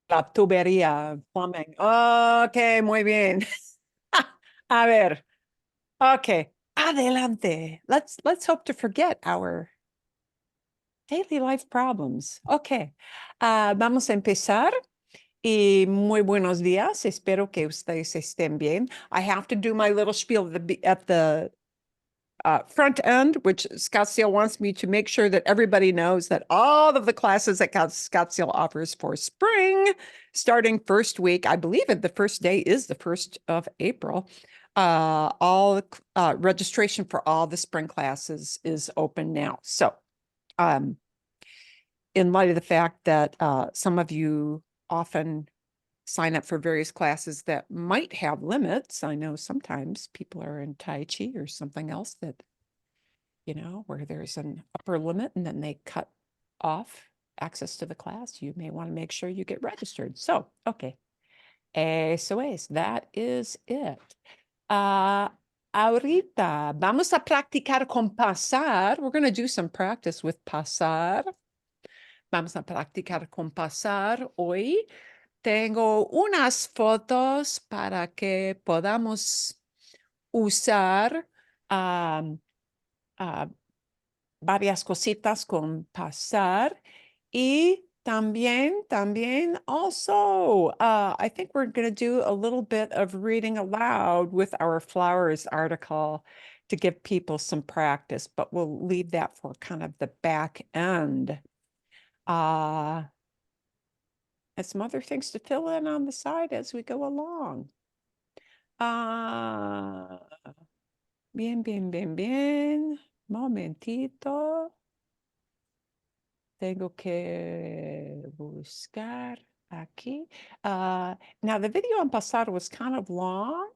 La tubería, plumbing. Ok, muy bien. A ver. Okay. Adelante. Let's hope to forget our daily life problems. Okay. Vamos a empezar. Y muy buenos días. Espero que ustedes estén bien. I have to do my little spiel at the front end, which Scottsdale wants me to make sure that everybody knows that all of the classes that Scottsdale offers for spring, starting first week, I believe it, the first day is the 1st of April. All registration for all the spring classes is open now. So, in light of the fact that some of you often sign up for various classes that might have limits, I know sometimes people are in Tai Chi or something else that where there's an upper limit and then they cut off access to the class, you may want to make sure you get registered. So, okay. Eso es, that is it. Ahorita vamos a practicar con pasar. We're going to do some practice with pasar. Vamos a practicar con pasar hoy. Tengo unas fotos para que podamos usar varias cositas con pasar y también also, I think we're going to do a little bit of reading aloud with our flowers article to give people some practice, but we'll leave that for kind of the back end. And some other things to fill in on the side as we go along. Bien. Momentito. Tengo que buscar aquí. Now, the video on pasado was kind of long,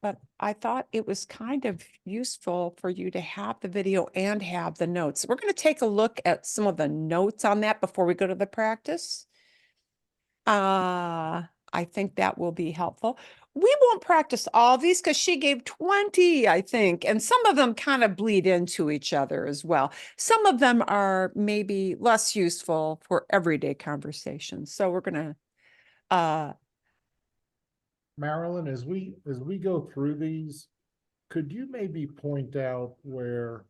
but I thought it was kind of useful for you to have the video and have the notes. We're going to take a look at some of the notes on that before we go to the practice. I think that will be helpful. We won't practice all these because she gave 20, I think, and some of them kind of bleed into each other as well. Some of them are maybe less useful for everyday conversations. So we're going to Marilyn, as we go through these, could you maybe point out where,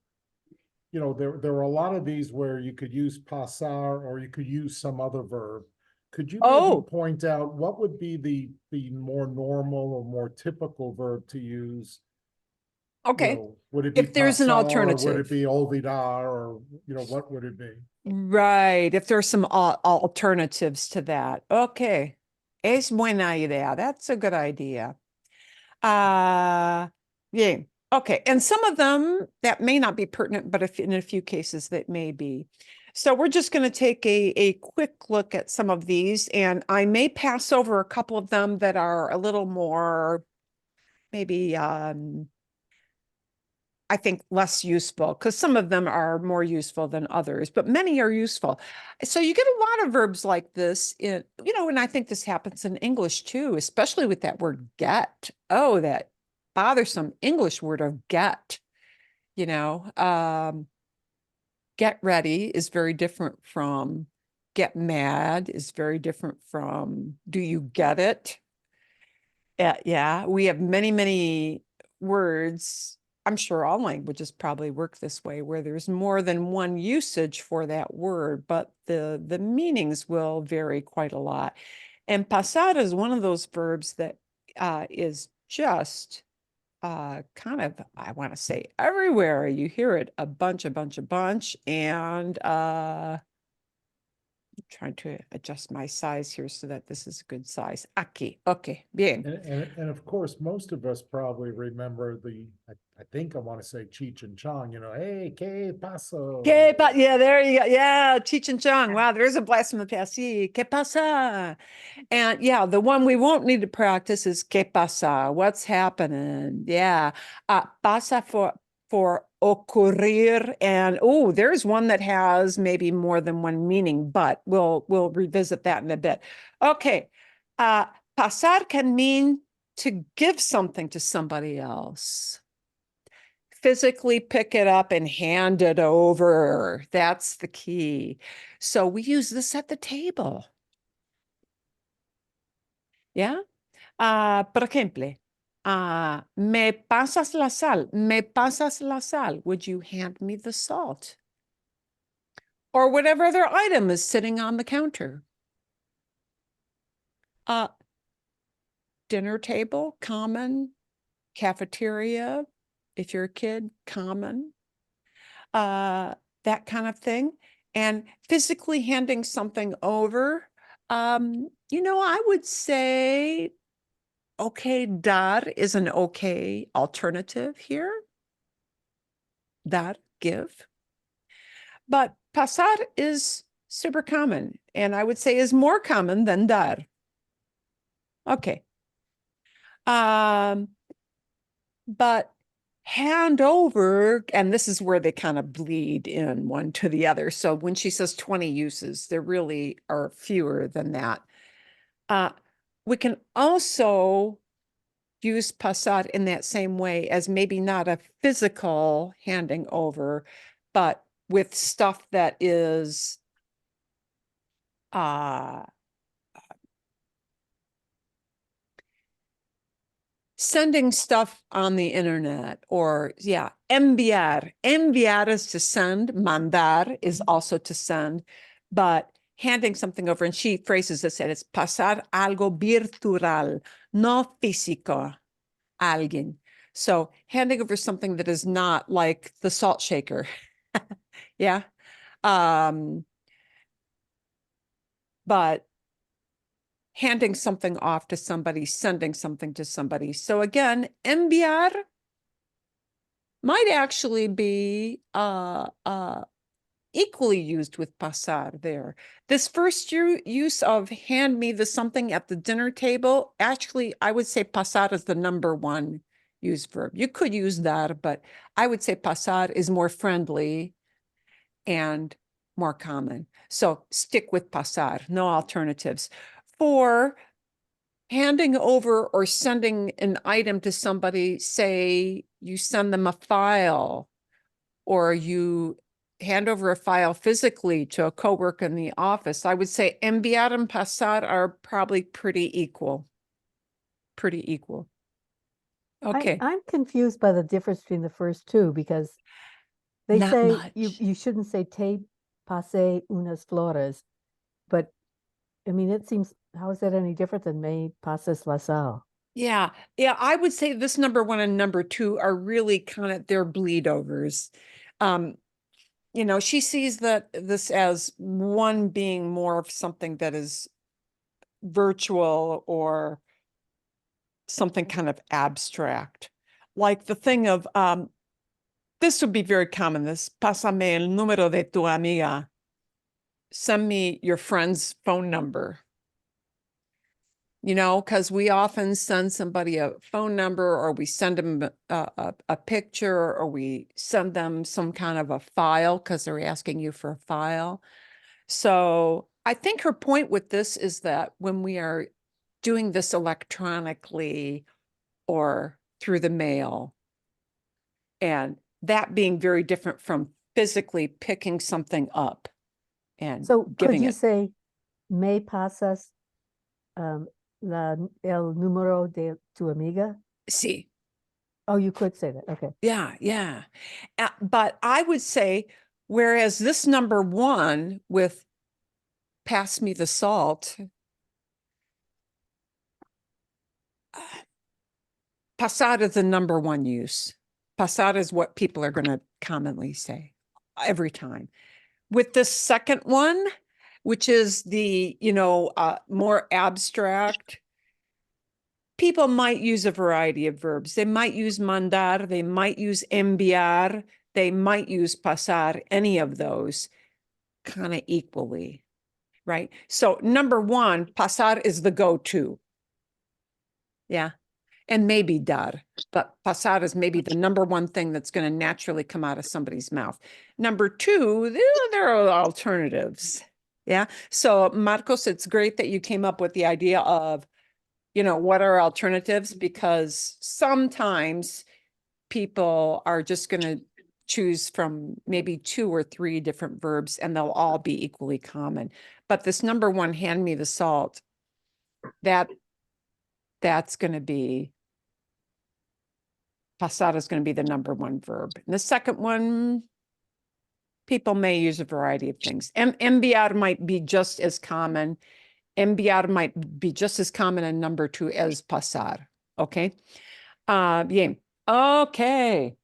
there are a lot of these where you could use pasar or you could use some other verb. Could you maybe point out what would be the more normal or more typical verb to use? Okay. Would it be If there's an pasar, or alternative. would it be olvidar, or what would it be? Right. If there's some alternatives to that. Okay. Es buena idea. That's a good idea. Yeah. Okay. And some of them that may not be pertinent, but if in a few cases that may be. So we're just going to take a quick look at some of these, and I may pass over a couple of them that are a little more maybe I think less useful, because some of them are more useful than others, but many are useful. So you get a lot of verbs like this in, and I think this happens in English too, especially with that word get. Oh, that bothersome English word of get, get ready is very different from get mad, is very different from do you get it? Yeah, we have many words. I'm sure all languages probably work this way, where there's more than one usage for that word, but the meanings will vary quite a lot. And pasar is one of those verbs that is just kind of, I want to say, everywhere. You hear it a bunch, and trying to adjust my size here so that this is a good size. Aquí. Okay. Bien. And of course, most of us probably remember I think I want to say Cheech and Chong, hey, que paso? Yeah, there you go. Yeah, Cheech and Chong. Wow, there's a blast from the past. Sí, ¿qué pasa? And yeah, the one we won't need to practice is ¿qué pasa? What's happening? Yeah. Pasa for ocurrir. And oh, there's one that has maybe more than one meaning, but we'll revisit that in a bit. Okay. Pasar can mean to give something to somebody else. Physically pick it up and hand it over. That's the key. So we use this at the table. Yeah. Por ejemplo, me pasas la sal, me pasas la sal. Would you hand me the salt? Or whatever other item is sitting on the counter. Uh, Dinner table, common. Cafeteria, if you're a kid, common. That kind of thing. And physically handing something over, I would say, okay, dar is an okay alternative here. Dar, give. But pasar is super common, and I would say is more common than dar. Okay. But hand over, and this is where they kind of bleed in one to the other. So when she says 20 uses, there really are fewer than that. We can also use pasar in that same way as maybe not a physical handing over, but with stuff that is sending stuff on the internet, or enviar. Enviar is to send, mandar is also to send, but handing something over, and she phrases this, and it's pasar algo virtual, no físico, alguien. So handing over something that is not like the salt shaker. Yeah. But handing something off to somebody, sending something to somebody. So again, enviar might actually be equally used with pasar there. This first use of hand me the something at the dinner table, actually, I would say pasar is the number one used verb. You could use that, but I would say pasar is more friendly and more common. So stick with pasar, no alternatives. For handing over or sending an item to somebody, say you send them a file or you hand over a file physically to a coworker in the office, I would say enviar and pasar are probably pretty equal. Pretty equal. Okay. I'm confused by the difference between the first two because they Not say much. you shouldn't say te pase unas flores, but I mean it seems, how is that any different than me pases la sal? Yeah. Yeah. I would say this number one and number two are really kind of their bleed overs. She sees that this as one being more of something that is virtual or something kind of abstract. Like the thing of this would be very common, this pásame el número de tu amiga. Send me your friend's phone number. Because we often send somebody a phone number, or we send them a picture, or we send them some kind of a file because they're asking you for a file. So I think her point with this is that when we are doing this electronically or through the mail, and that being very different from physically picking something up and So could giving you it. say me pasas el número de tu amiga? See, Oh, you could say that. Okay. yeah. But I would say, whereas this number one with pass me the salt, pasar is the number one use. Pasar is what people are going to commonly say every time. With the second one, which is the, more abstract, people might use a variety of verbs. They might use mandar, they might use enviar, they might use pasar, any of those kind of equally, right? So number one, pasar is the go-to. Yeah. And maybe dar, but pasar is maybe the number one thing that's going to naturally come out of somebody's mouth. Number two, there are alternatives. Yeah. So Marcos, it's great that you came up with the idea of, what are alternatives? Because sometimes people are just going to choose from maybe two or three different verbs and they'll all be equally common. But this number one, hand me the salt, that that's going to be, pasar is going to be the number one verb. And the second one, people may use a variety of things. Enviar might be just as common. Enviar might be just as common in number two as pasar. Okay. Bien. Okay.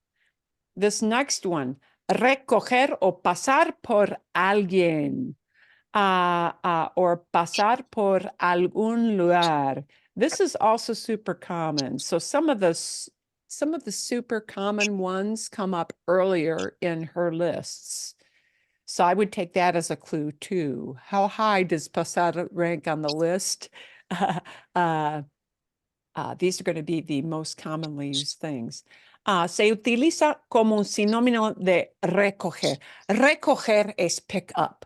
This next one, recoger o pasar por alguien. Or pasar por algún lugar. This is also super common. So some of the super common ones come up earlier in her lists. So I would take that as a clue too. How high does pasar rank on the list? These are going to be the most commonly used things. Se utiliza como un sinónimo de recoger. Recoger es pick up.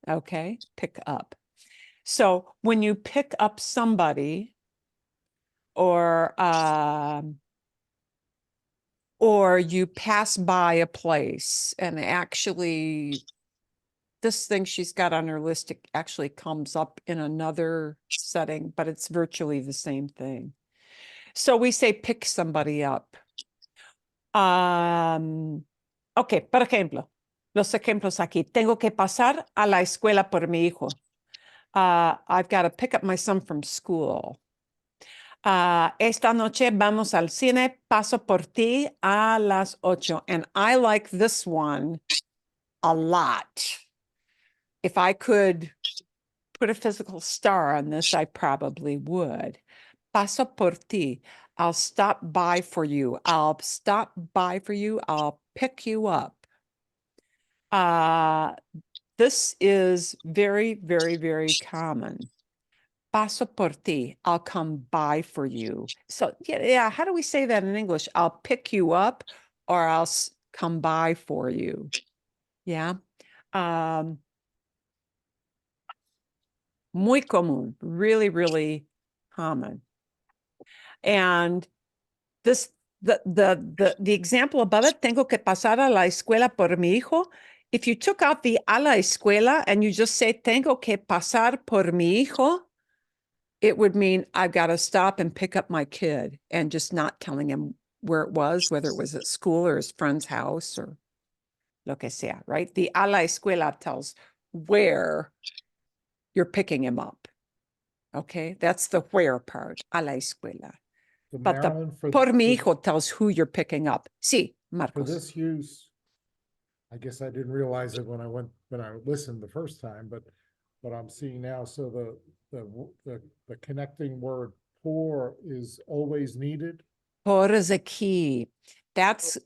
Okay, pick up. So when you pick up somebody or you pass by a place, and actually this thing she's got on her list actually comes up in another setting, but it's virtually the same thing. So we say pick somebody up. Okay, por ejemplo, los ejemplos aquí. Tengo que pasar a la escuela por mi hijo. I've got to pick up my son from school. Esta noche vamos al cine. Paso por ti a las 8. And I like this one a lot. If I could put a physical star on this, I probably would. Paso por ti. I'll stop by for you. I'll stop by for you. I'll pick you up. This is very, very, very common. Paso por ti. I'll come by for you. So yeah. How do we say that in English? I'll pick you up or I'll come by for you. Yeah. Muy común. Really, really common. And this, the example above it, tengo que pasar a la escuela por mi hijo. If you took out the a la escuela and you just say tengo que pasar por mi hijo, it would mean I've got to stop and pick up my kid, and just not telling him where it was, whether it was at school or his friend's house or lo que sea, right? The a la escuela tells where you're picking him up. Okay, that's the where part, a la escuela. So But the Marilyn, por mi hijo tells who you're picking up. Sí, for Marcos. this use, I guess I didn't realize it when I listened the first time, but I'm seeing now, so the connecting word por is always needed. Por is a key. That's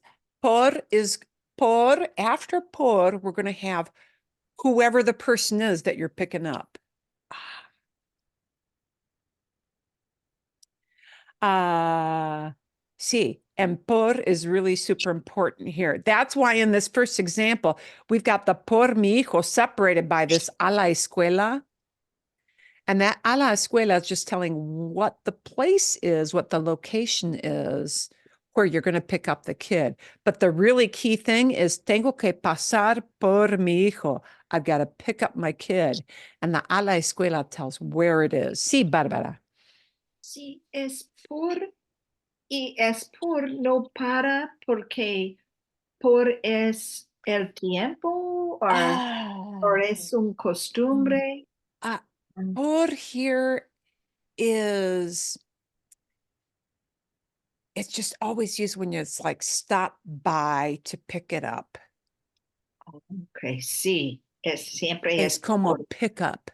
por is por. After por, we're going to have whoever the person is that you're picking up. See, and por is really super important here. That's why in this first example, we've got the por mi hijo separated by this a la escuela. And that a la escuela is just telling what the place is, what the location is, where you're going to pick up the kid. But the really key thing is tengo que pasar por mi hijo. I've got to pick up my kid. And the a la escuela tells where it is. Sí, Bárbara. Sí, es por y es por no para porque por es el tiempo or es un costumbre. Por here is, it's just always used when it's like stop by to pick it up. Okay, sí, es siempre Es es como por. pick up.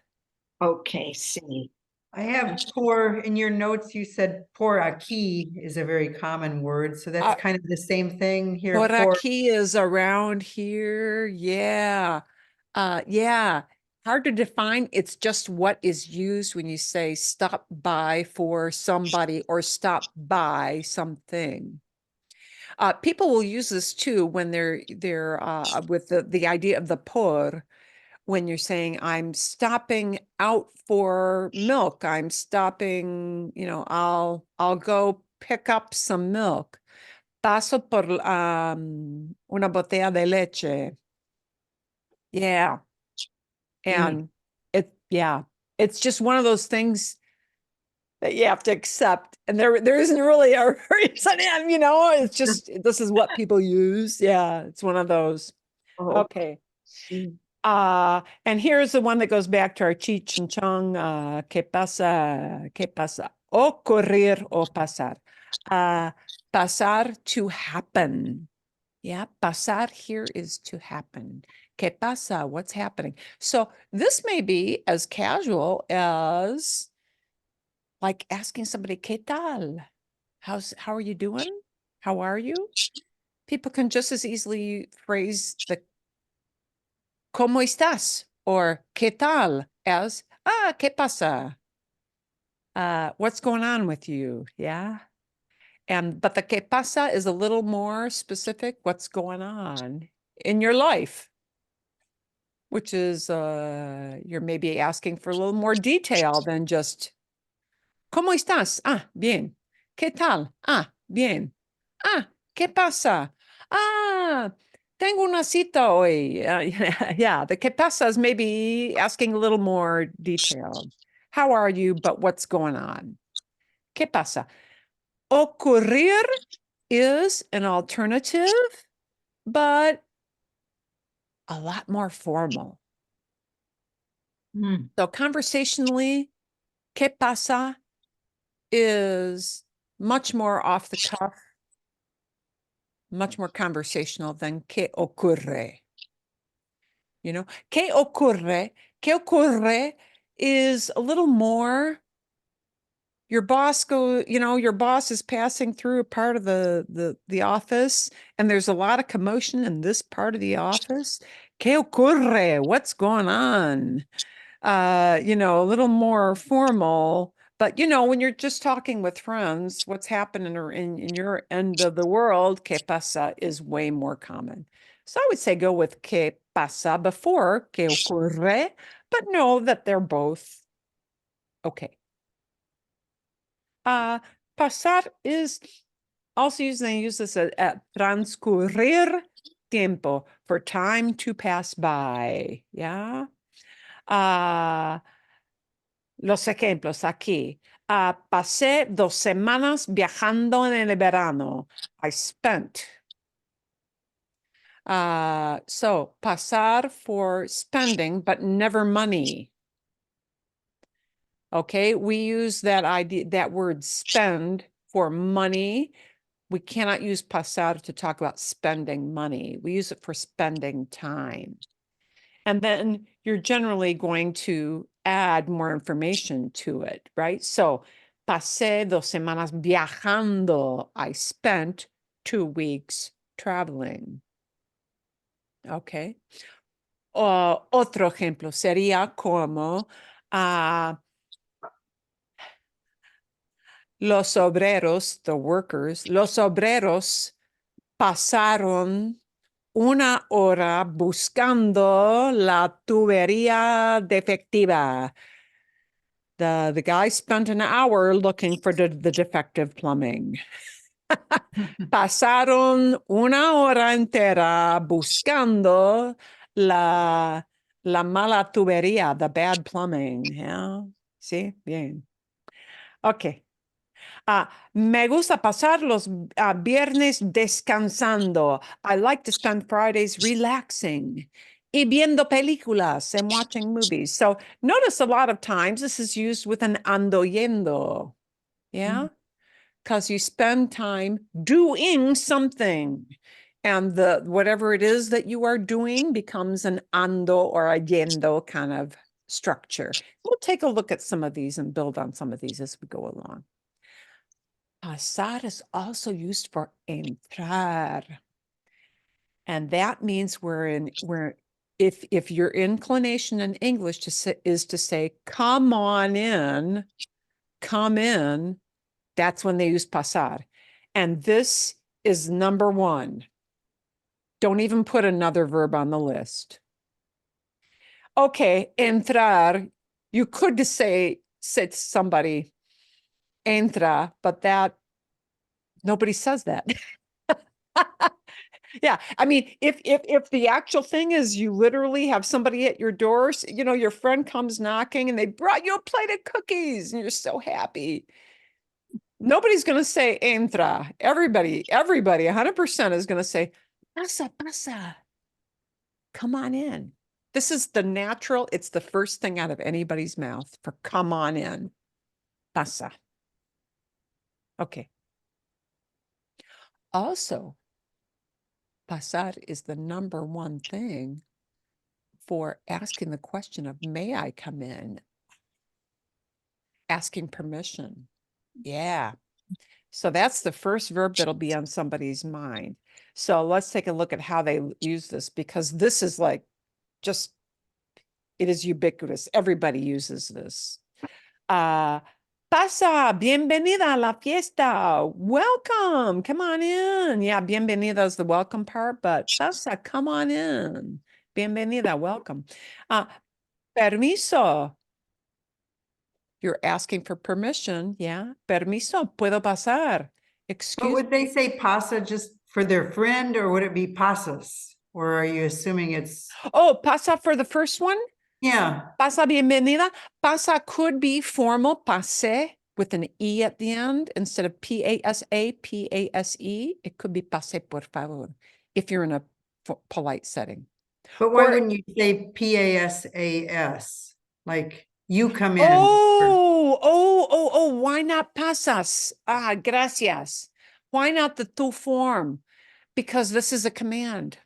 Okay, sí. I have por in your notes. You said por aquí is a very common word. So that's kind of the same thing here. Por aquí is around here. Yeah. Yeah. Hard to define. It's just what is used when you say stop by for somebody or stop by something. People will use this too when they're with the idea of the por, when you're saying I'm stopping out for milk. I'm stopping, I'll go pick up some milk. Paso por una botella de leche. Yeah. And it's just one of those things that you have to accept. And there isn't really a reason, you know, it's just, this is what people use. Yeah, it's one of those. Oh, Okay. sí. And here's the one that goes back to our Cheech and Chong. ¿Qué pasa? ¿Qué pasa? Ocurrir o pasar. Pasar, to happen. Yeah, pasar here is to happen. ¿Qué pasa? What's happening? So this may be as casual as like asking somebody, ¿Qué tal? How are you doing? How are you? People can just as easily phrase the ¿Cómo estás? Or ¿Qué tal? As ¿Qué pasa? What's going on with you? Yeah. But the ¿Qué pasa? Is a little more specific. What's going on in your life? Which is you're maybe asking for a little more detail than just ¿Cómo estás? Bien. ¿Qué tal? Bien. ¿Qué pasa? Tengo una cita hoy. Yeah, the ¿Qué pasa? Is maybe asking a little more detailed. How are you? But what's going on? ¿Qué pasa? Ocurrir is an alternative, but a lot more formal. Mm. So conversationally, ¿Qué pasa? Is much more off the cuff, much more conversational than ¿Qué ocurre? You know, ¿Qué ocurre? ¿Qué ocurre? Is a little more your boss is passing through a part of the office and there's a lot of commotion in this part of the office. ¿Qué ocurre? What's going on? A little more formal. But when you're just talking with friends, what's happening in your end of the world, ¿Qué pasa? Is way more common. So I would say go with ¿Qué pasa? Before ¿Qué ocurre? But know that they're both okay. Pasar is also used, they use this at transcurrir tiempo, for time to pass by. Yeah. Los ejemplos aquí. Pasé 2 semanas viajando en el verano. I spent. So pasar for spending, but never money. Okay, we use that word spend for money. We cannot use pasar to talk about spending money. We use it for spending time. And then you're generally going to add more information to it, right? So, pasé 2 semanas viajando. I spent 2 weeks traveling. Okay. Otro ejemplo sería como los obreros, the workers, los obreros pasaron 1 hora buscando la tubería defectiva. The guy spent an hour looking for the defective plumbing. Pasaron 1 hora entera buscando la mala tubería, the bad plumbing. Yeah. Sí, bien. Okay. Me gusta pasar los viernes descansando. I like to spend Fridays relaxing y viendo películas and watching movies. So notice a lot of times this is used with an ando yendo. Yeah. Because you spend time doing something. And whatever it is that you are doing becomes an ando or a yendo kind of structure. We'll take a look at some of these and build on some of these as we go along. Pasar is also used for entrar. And that means if your inclination in English is to say, come on in, come in, that's when they use pasar. And this is number 1. Don't even put another verb on the list. Okay, entrar, you could say to somebody, entra, but nobody says that. Yeah, I mean, if the actual thing is you literally have somebody at your doors, you know, your friend comes knocking and they brought you a plate of cookies and you're so happy. Nobody's going to say entra. Everybody, 100% is going to say pasa, pasa. Come on in. This is the natural, it's the first thing out of anybody's mouth for come on in. Pasa. Okay. Also, pasar is the number one thing for asking the question of, may I come in? Asking permission. Yeah. So that's the first verb that'll be on somebody's mind. So let's take a look at how they use this, because this is like just, it is ubiquitous. Everybody uses this. Pasa, bienvenida a la fiesta. Welcome, come on in. Yeah, bienvenida is the welcome part, but pasa, come on in. Bienvenida, welcome. Permiso. You're asking for permission. Yeah. Permiso, puedo pasar. But Excuse would they say pasa just for their friend, or would it be pasas? Or are you assuming it's, Oh, pasa for the first one. yeah, Pasa bienvenida. Pasa could be formal, pase with an E at the end instead of P-A-S-A, P-A-S-E. It could be pase por favor if you're in a polite setting. but why Or- wouldn't you say PASAS? Like you come in. Oh, why not pasas? Ah, gracias. Why not the tu form? Because this is a command.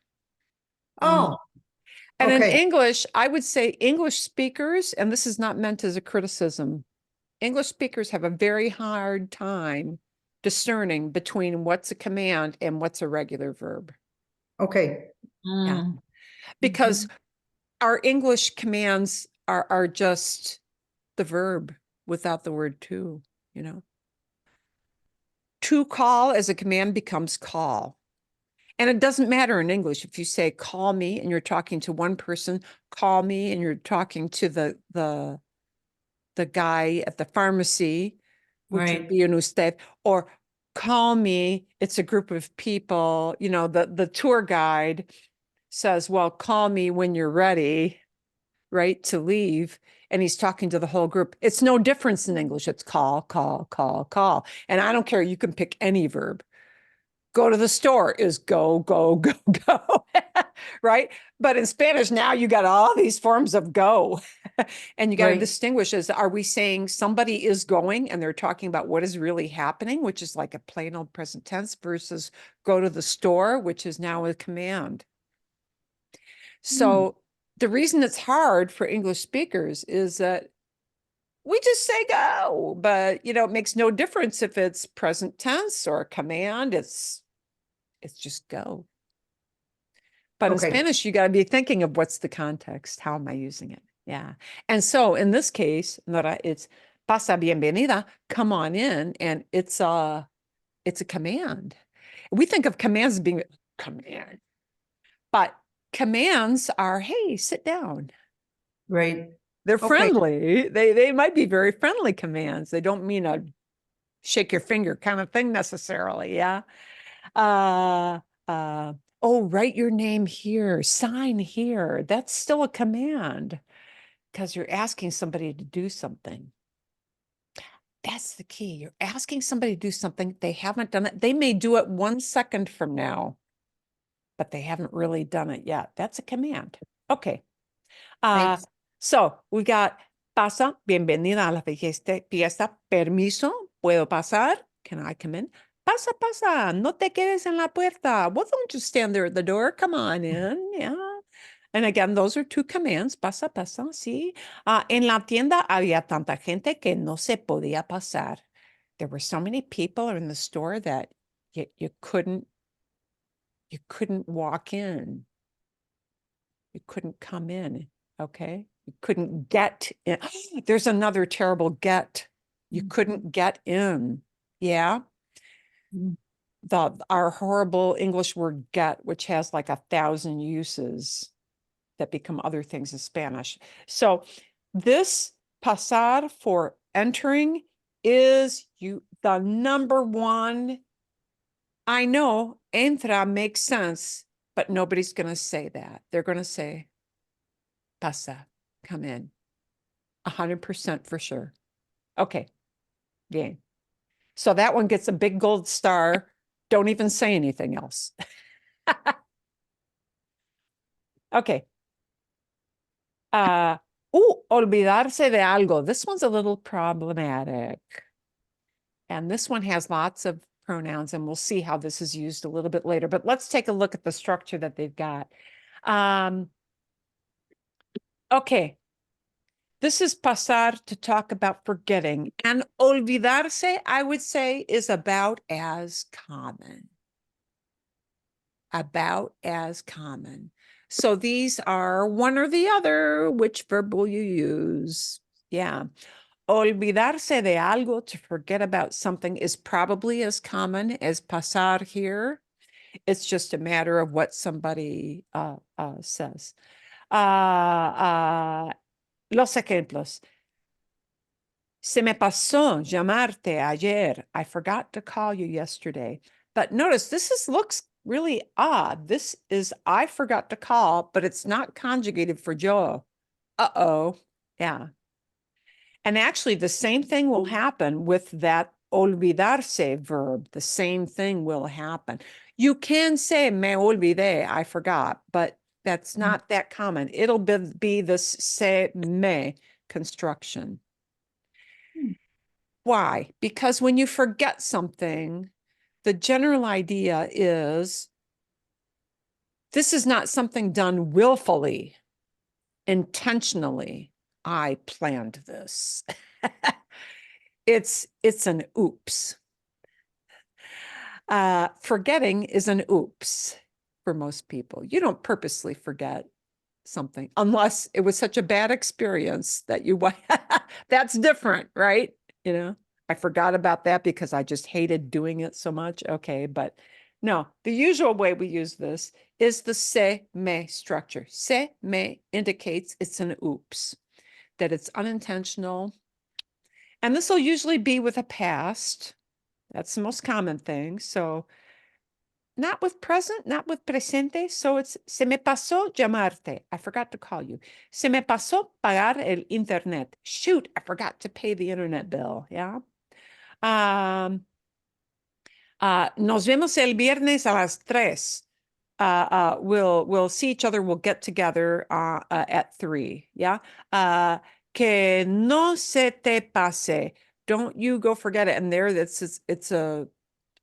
Oh, And in okay, English, I would say English speakers, and this is not meant as a criticism, English speakers have a very hard time discerning between what's a command and what's a regular verb. okay. Yeah. Mm. Because our English commands are just the verb without the word to, you know. To call as a command becomes call. And it doesn't matter in English if you say call me and you're talking to one person, call me and you're talking to the guy at the pharmacy, which would Right. be an usted, or call me, it's a group of people, you know, the tour guide says, well, call me when you're ready, right, to leave. And he's talking to the whole group. It's no difference in English. It's call, call, call, call. And I don't care. You can pick any verb. Go to the store is go, go, go, go, right? But in Spanish now you got all these forms of go and you got to Right. distinguish as, are we saying somebody is going and they're talking about what is really happening, which is like a plain old present tense, versus go to the store, which is now a command. So the reason it's hard for English speakers is that we just say go, but you know, it makes no difference if it's present tense or a command. It's just go. But in Okay. Spanish, you got to be thinking of what's the context. How am I using it? Yeah. And so in this case, Nora, it's pasa bienvenida, come on in, and it's a command. We think of commands as being command, but commands are, hey, sit down. Right. They're Okay. friendly. They might be very friendly commands. They don't mean a shake your finger kind of thing necessarily. Yeah. Oh, write your name here, sign here. That's still a command because you're asking somebody to do something. That's the key. You're asking somebody to do something. They haven't done it. They may do it 1 second from now, but they haven't really done it yet. That's a command. Okay. Thanks. So we got pasa, bienvenida a la fiesta, permiso, puedo pasar, can I come in? Pasa, pasa, no te quedes en la puerta. Well, don't just stand there at the door. Come on in. Yeah. And again, those are two commands. Pasa, pasa, sí. En la tienda había tanta gente que no se podía pasar. There were so many people in the store that you couldn't walk in. You couldn't come in. Okay. You couldn't get in. There's another terrible get. You couldn't get in. Yeah. Our horrible English word get, which has like 1,000 uses that become other things in Spanish. So this pasar for entering is the number one I know entra makes sense, but nobody's going to say that. They're going to say pasa, come in. 100% for sure. Okay. Game. So that one gets a big gold star. Don't even say anything else. Okay. Olvidarse de algo. This one's a little problematic. And this one has lots of pronouns, and we'll see how this is used a little bit later. But let's take a look at the structure that they've got. Okay. This is pasar, to talk about forgetting. And olvidarse, I would say, is about as common. About as common. So these are one or the other. Which verb will you use? Yeah. Olvidarse de algo, to forget about something, is probably as common as pasar here. It's just a matter of what somebody says. Los ejemplos. Se me pasó llamarte ayer. I forgot to call you yesterday. But notice looks really odd. This is I forgot to call, but it's not conjugated for yo. Uh-oh. Yeah. And actually, the same thing will happen with that olvidarse verb. The same thing will happen. You can say me olvidé, I forgot, but that's not that common. It'll be the se me construction. Why? Because when you forget something, the general idea is this is not something done willfully, intentionally. I planned this. It's an oops. Forgetting is an oops for most people. You don't purposely forget something unless it was such a bad experience that you that's different, right? You know, I forgot about that because I just hated doing it so much. Okay, but no, the usual way we use this is the se me structure. Se me indicates it's an oops, that it's unintentional. And this will usually be with a past. That's the most common thing. So not with present, not with presente. So it's se me pasó llamarte. I forgot to call you. Se me pasó pagar el internet. Shoot, I forgot to pay the internet bill. Yeah. Nos vemos el viernes a las 3. We'll see each other. We'll get together at 3. Yeah. Que no se te pase. Don't you go forget it. And there, it's a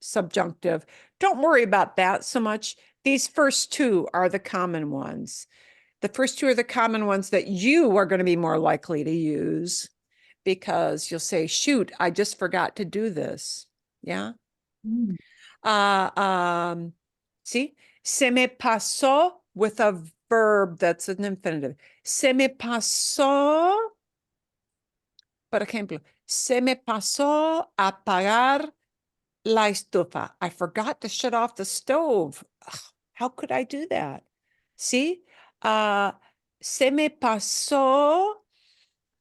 subjunctive. Don't worry about that so much. These first two are the common ones. The first two are the common ones that you are going to be more likely to use because you'll say, shoot, I just forgot to do this. Yeah. See, se me pasó with a verb that's an infinitive. Se me pasó, por ejemplo, se me pasó a apagar la estufa. I forgot to shut off the stove. Ugh, how could I do that? See, se me pasó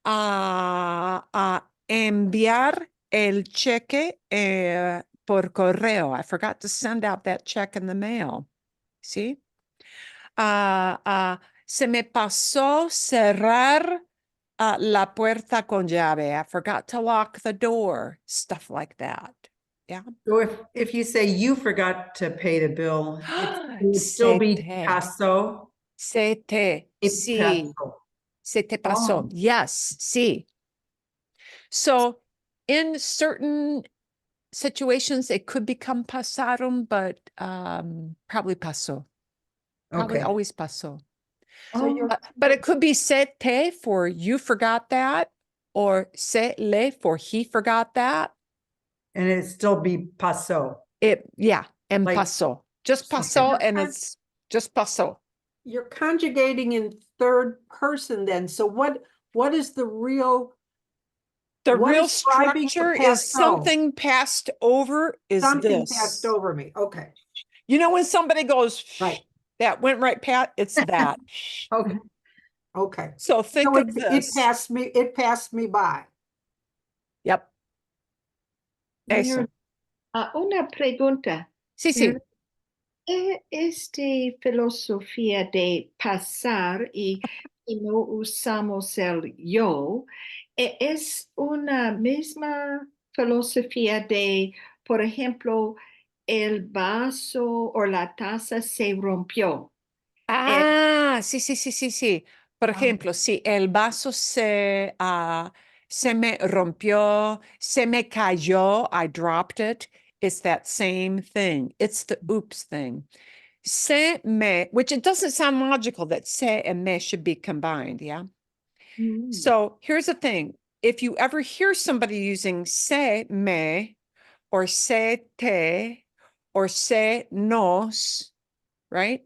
a enviar el cheque por correo. I forgot to send out that check in the mail. See? Se me pasó cerrar la puerta con llave. I forgot to lock the door. Stuff like that. Yeah. So if you say you forgot to pay the bill, it would still be pasó. Se te, sí. Se te pasó. Oh. Yes, sí. So in certain situations, it could become pasaron, but probably pasó. Probably Okay. always pasó. So But it could be se te for you forgot that, or se le for he forgot that. And it'd still be pasó. Yeah, and Like- pasó. Just pasó, and it's just pasó. You're conjugating in third person then. So what is the real, The what real is driving the structure is past tense? something passed over is something this. passed over me? Okay, You know when somebody goes, right. that went right past, it's that. Okay. Okay. So think So of it this. it passed me by. Yep. Mayor, Eso. una pregunta. Sí, sí. Filosofía de pasar y no usamos el yo, es una misma filosofía de, por ejemplo, el vaso o la taza se rompió. Ah, sí, sí, sí, sí, sí. Por Ah. ejemplo, si el vaso se me rompió, se me cayó, I dropped it. It's that same thing. It's the oops thing. Se me, which it doesn't sound logical that se and me should be combined, yeah? Mm. So here's the thing. If you ever hear somebody using se me or se te or se nos, right?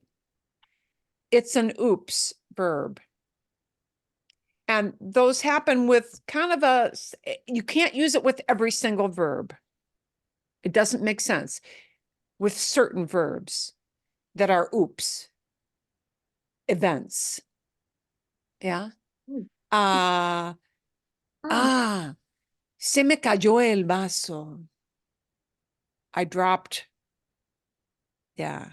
It's an oops verb. And those happen with kind of you can't use it with every single verb. It doesn't make sense with certain verbs that are oops events. Yeah. Mm. Ah, Ah, se me cayó el vaso. I dropped. Yeah.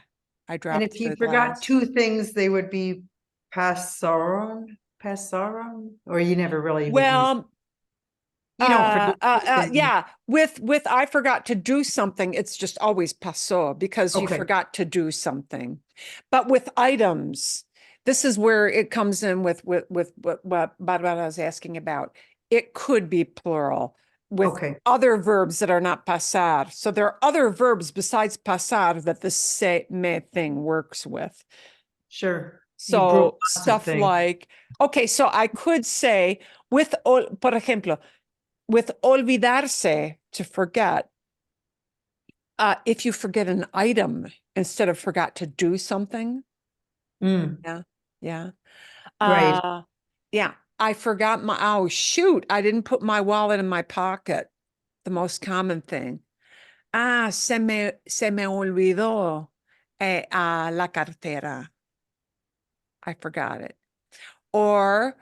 I And dropped if you the forgot glass. two things, they would be pasaron, or you never really would use, Well, you don't forget two things. yeah, with I forgot to do something, it's just always pasó because you Okay. forgot to do something. But with items, this is where it comes in with what Barbara is asking about. It could be plural with Okay, other verbs that are not pasar. So there are other verbs besides pasar that the se me thing works with. sure. You broke So lots of stuff things. like, okay, so I could say with, por ejemplo, with olvidarse, to forget, if you forget an item instead of forgot to do something. Mm, Yeah. Yeah. right. Yeah. I forgot oh, shoot. I didn't put my wallet in my pocket. The most common thing. Se me olvidó la cartera. I forgot it. Or,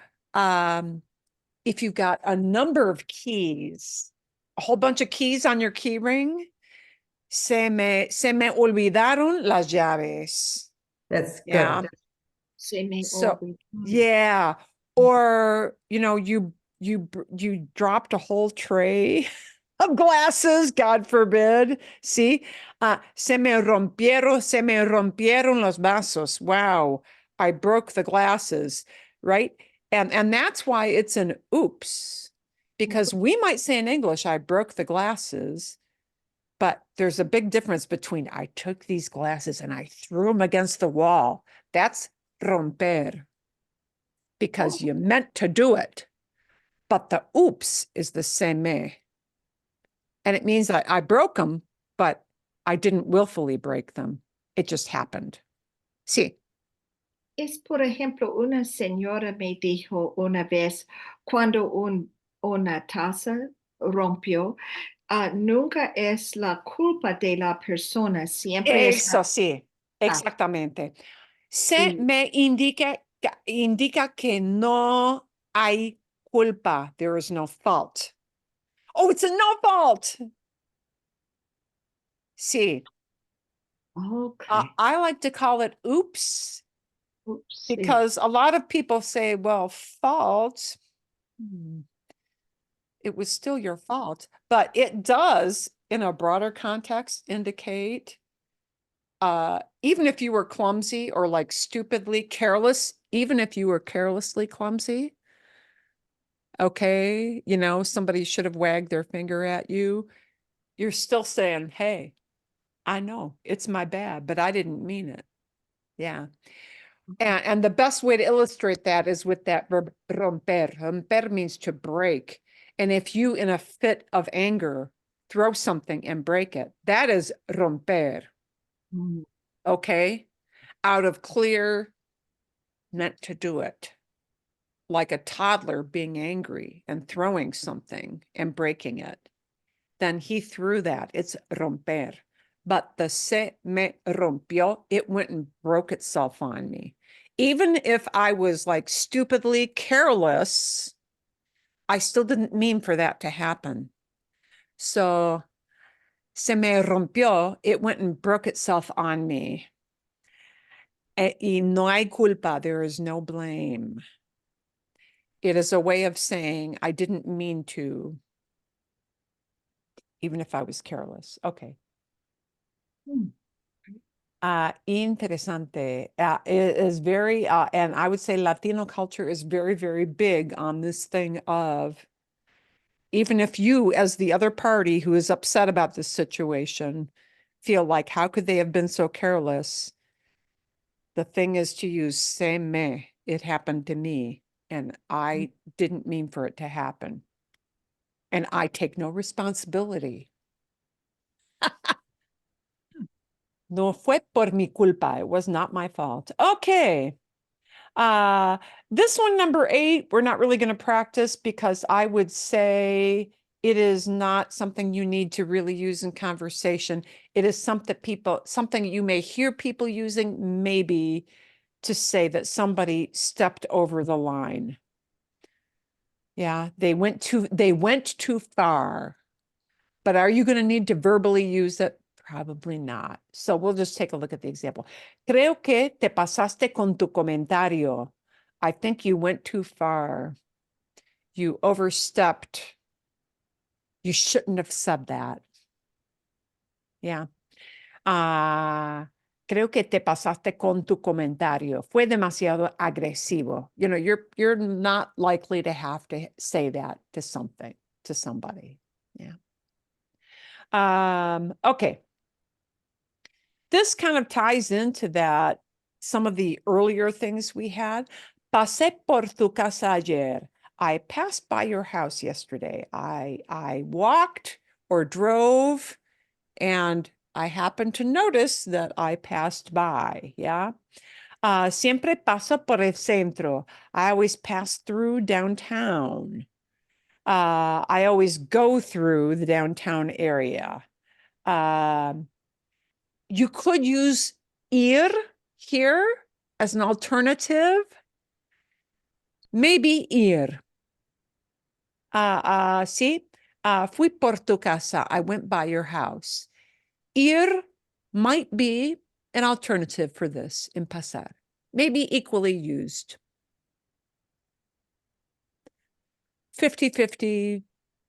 if you've got a number of keys, a whole bunch of keys on your key ring, se me olvidaron las llaves. That's Yeah. good. se me So, olvidó. yeah. Or, you dropped a whole tray of glasses, God forbid. See, se me rompieron los vasos. Wow. I broke the glasses, right? And that's why it's an oops, because we might say in English, I broke the glasses, but there's a big difference between I took these glasses and I threw them against the wall. That's romper, because you meant to do it. But the oops is the same me. And it means I broke them, but I didn't willfully break them. It just happened. Sí. Es, por ejemplo, una señora me dijo una vez cuando una taza rompió, nunca es la culpa de la persona, siempre es Eso sí, la exactamente. Se y- me indica que no hay culpa. There is no fault. Oh, it's a no fault. Sí. Okay. I like to call it oops, Oops, sí. because a lot of people say, well, fault. It was still your fault, but it does, in a broader context, indicate even if you were clumsy or like stupidly careless, even if you were carelessly clumsy, okay, somebody should have wagged their finger at you, you're still saying, hey, I know it's my bad, but I didn't mean it. Yeah. And the best way to illustrate that is with that verb romper. Romper means to break. And if you, in a fit of anger, throw something and break it, that is romper. Mm. Okay? Out of clear, meant to do it. Like a toddler being angry and throwing something and breaking it. Then he threw that. It's romper. But the se me rompió, it went and broke itself on me. Even if I was like stupidly careless, I still didn't mean for that to happen. So Se me rompió. It went and broke itself on me. Y no hay culpa. There is no blame. It is a way of saying I didn't mean to, even if I was careless. Okay. Interesante. It is very, and I would say Latino culture is very, very big on this thing of, even if you, as the other party who is upset about this situation, feel like, how could they have been so careless? The thing is to use se me. It happened to me, and I didn't mean for it to happen. And I take no responsibility. No fue por mi culpa. It was not my fault. Okay. This one, number 8, we're not really going to practice because I would say it is not something you need to really use in conversation. It is something you may hear people using, maybe to say that somebody stepped over the line. Yeah, they went too far. But are you going to need to verbally use it? Probably not. So we'll just take a look at the example. Creo que te pasaste con tu comentario. I think you went too far. You overstepped. You shouldn't have said that. Yeah. Creo que te pasaste con tu comentario. Fue demasiado agresivo. You know, you're not likely to have to say that to somebody. Yeah. Okay. This kind of ties into that, some of the earlier things we had. Pasé por tu casa ayer. I passed by your house yesterday. I walked or drove, and I happened to notice that I passed by. Yeah. Siempre paso por el centro. I always pass through downtown. I always go through the downtown area. You could use ir here as an alternative. Maybe ir. Sí. Fui por tu casa. I went by your house. Ir might be an alternative for this in pasar. Maybe equally used. 50-50,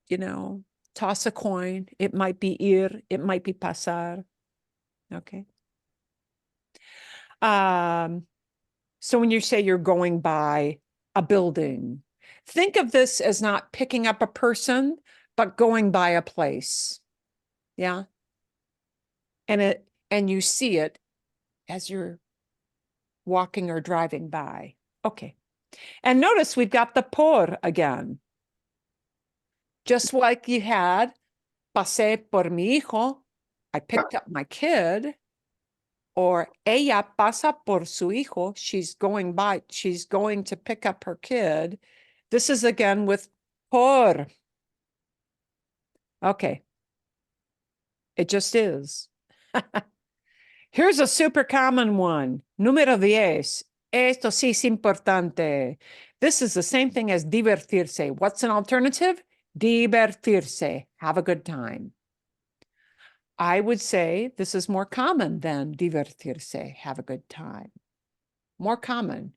you know, toss a coin. It might be ir, it might be pasar. Okay. So when you say you're going by a building, think of this as not picking up a person, but going by a place. Yeah. And you see it as you're walking or driving by. Okay. And notice we've got the por again. Just like you had, pasé por mi hijo, I picked up my kid, or ella pasa por su hijo, she's going to pick up her kid. This is again with por. Okay. It just is. Here's a super common one. Número 10. Esto sí es importante. This is the same thing as divertirse. What's an alternative? Divertirse. Have a good time. I would say this is more common than divertirse. Have a good time. More common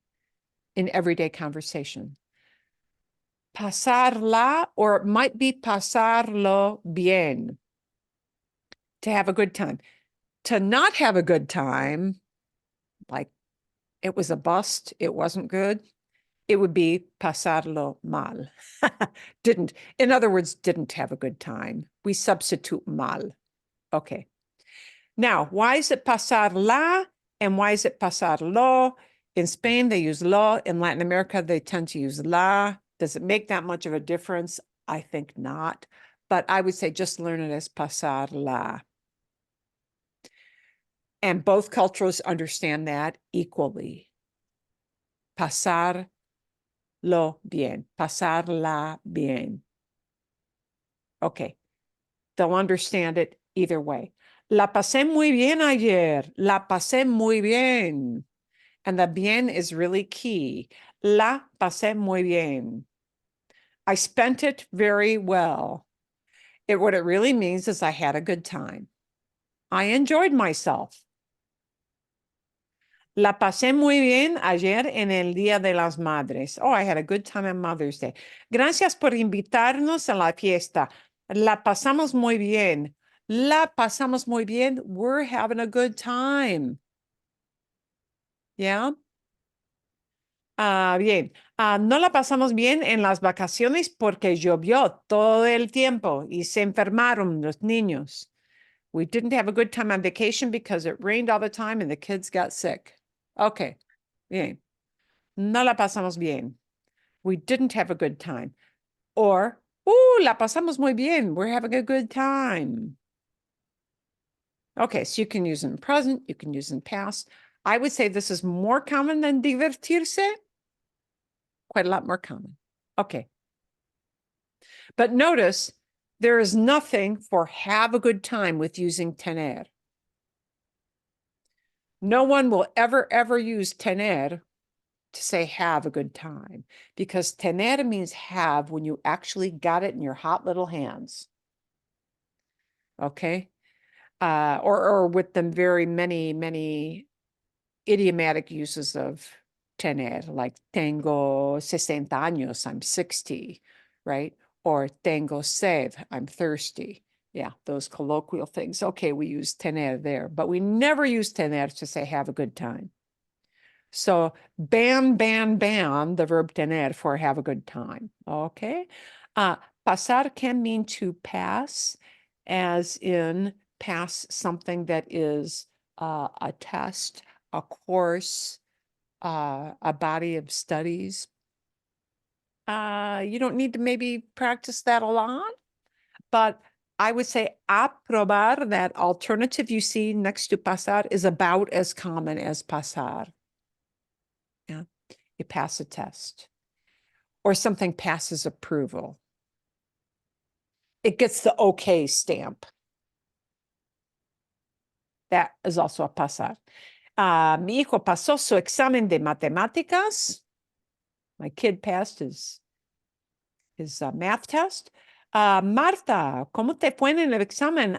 in everyday conversation. Pasarla, or it might be pasarlo bien. To have a good time. To not have a good time, like it was a bust, it wasn't good, it would be pasarlo mal. In other words, didn't have a good time. We substitute mal. Okay. Now, why is it pasarla and why is it pasarlo? In Spain, they use lo. In Latin America, they tend to use la. Does it make that much of a difference? I think not. But I would say just learn it as pasarla. And both cultures understand that equally. Pasarlo bien, pasarla bien. Okay, they'll understand it either way. La pasé muy bien ayer. La pasé muy bien. And the bien is really key. La pasé muy bien. I spent it very well. what it really means is I had a good time. I enjoyed myself. La pasé muy bien ayer en el Día de las Madres. Oh, I had a good time on Mother's Day. Gracias por invitarnos a la fiesta. La pasamos muy bien. La pasamos muy bien. We're having a good time. Yeah. Bien. No la pasamos bien en las vacaciones porque llovió todo el tiempo y se enfermaron los niños. We didn't have a good time on vacation because it rained all the time and the kids got sick. Okay. Bien. No la pasamos bien. We didn't have a good time. Or, la pasamos muy bien. We're having a good time. Okay, so you can use in present, you can use in past. I would say this is more common than divertirse. Quite a lot more common. Okay. But notice there is nothing for have a good time with using tener. No one will ever use tener to say have a good time because tener means have when you actually got it in your hot little hands. Okay. Or with them very many idiomatic uses of tener, like tengo 60 años, I'm 60, right? Or tengo sed, I'm thirsty. Yeah, those colloquial things. Okay, we use tener there, but we never use tener to say have a good time. So ban, the verb tener for have a good time, okay? Pasar can mean to pass, as in pass something that is a test, a course, a body of studies. You don't need to maybe practice that a lot, but I would say aprobar, that alternative you see next to pasar, is about as common as pasar. Yeah, you pass a test or something passes approval. It gets the okay stamp. That is also a pasar. Mi hijo pasó su examen de matemáticas. My kid passed his math test. Marta, ¿cómo te fue en el examen?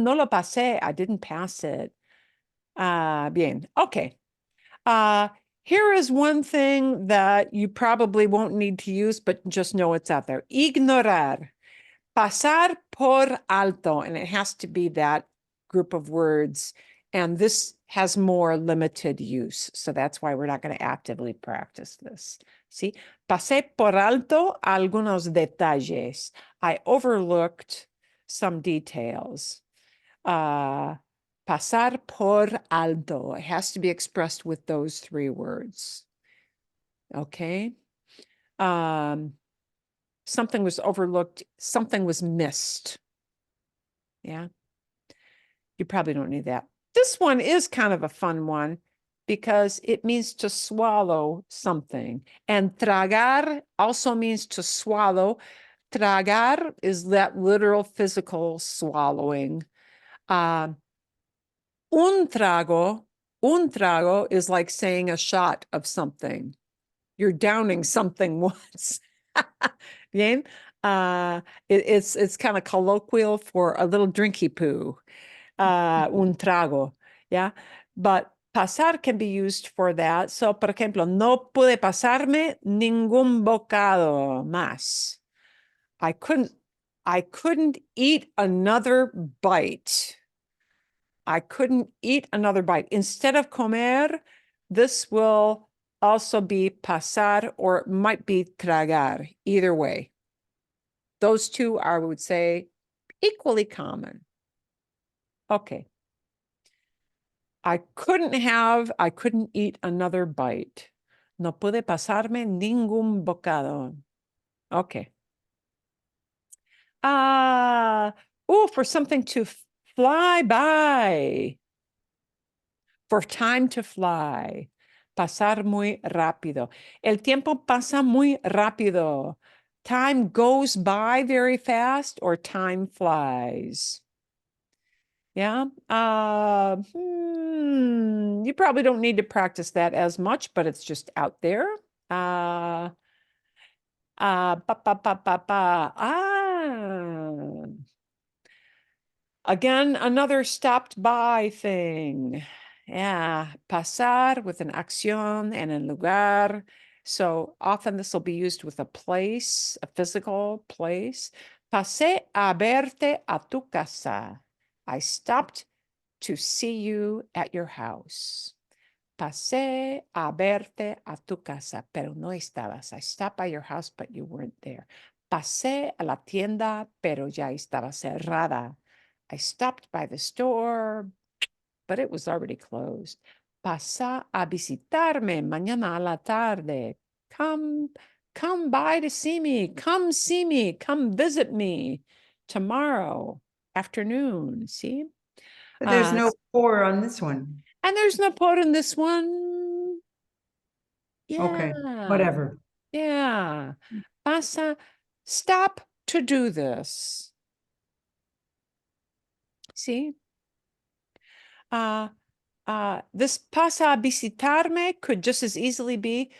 No lo pasé. I didn't pass it. Bien. Okay. Here is one thing that you probably won't need to use, but just know it's out there. Ignorar. Pasar por alto, and it has to be that group of words. And this has more limited use. So that's why we're not going to actively practice this. See, pasé por alto algunos detalles. I overlooked some details. Pasar por alto. It has to be expressed with those three words. Okay. Something was overlooked. Something was missed. Yeah. You probably don't need that. This one is kind of a fun one because it means to swallow something. And tragar also means to swallow. Tragar is that literal physical swallowing. Un trago is like saying a shot of something. You're downing something once. Bien? It's kind of colloquial for a little drinky poo. Un trago, yeah? But pasar can be used for that. So, por ejemplo, no pude pasarme ningún bocado más. I couldn't eat another bite. I couldn't eat another bite. Instead of comer, this will also be pasar, or it might be tragar, either way. Those two are, I would say, equally common. Okay. I couldn't eat another bite. No pude pasarme ningún bocado. Okay. For something to fly by. For time to fly. Pasar muy rápido. El tiempo pasa muy rápido. Time goes by very fast, or time flies. Yeah. You probably don't need to practice that as much, but it's just out there. Again, another stopped by thing. Yeah, pasar with an acción and a lugar. So often this will be used with a place, a physical place. Pasé a verte a tu casa. I stopped to see you at your house. Pasé a verte a tu casa, pero no estabas. I stopped by your house, but you weren't there. Pasé a la tienda, pero ya estaba cerrada. I stopped by the store, but it was already closed. Pasa a visitarme mañana a la tarde. Come by to see me. Come see me. Come visit me tomorrow afternoon. See? But there's Uh, no por on this one. And there's no por in this one. Okay, Yeah. whatever. Yeah. Pasa, stop to do this. See? This pasa a visitarme could just as easily be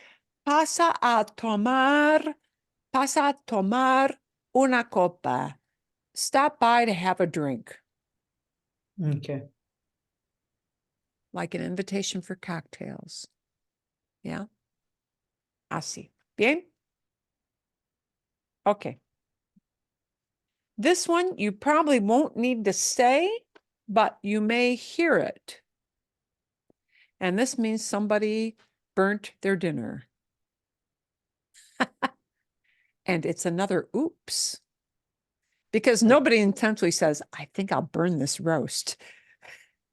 pasa a tomar una copa. Stop by to have a drink, Okay. like an invitation for cocktails. Yeah. Así. Bien? Okay. This one you probably won't need to say, but you may hear it. And this means somebody burnt their dinner. And it's another oops. Because nobody intentionally says, I think I'll burn this roast.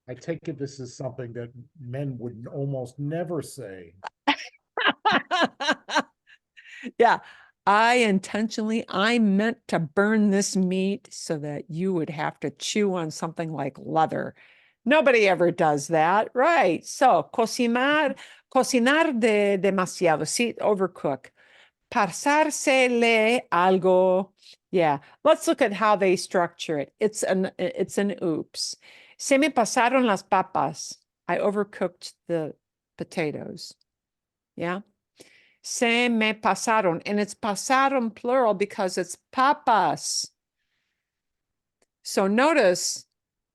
I take it this is something that men would almost never say. Yeah, I meant to burn this meat so that you would have to chew on something like leather. Nobody ever does that, right? So, cocinar demasiado, sí, overcook. Pasársele algo. Yeah, let's look at how they structure it. It's an oops. Se me pasaron las papas. I overcooked the potatoes. Yeah. Se me pasaron, and it's pasaron plural because it's papas. So notice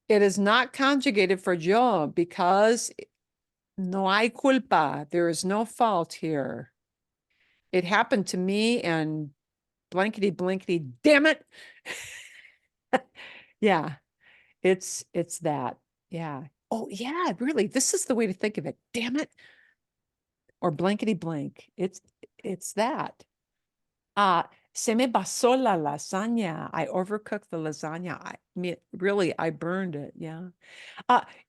it is not conjugated for yo because no hay culpa. There is no fault here. It happened to me and blankety blankety, damn it. Yeah, it's that. Yeah. Oh yeah, really. This is the way to think of it. Damn it. Or blankety blank. It's that. Se me pasó la lasagna. I overcooked the lasagna. I mean, really, I burned it. Yeah.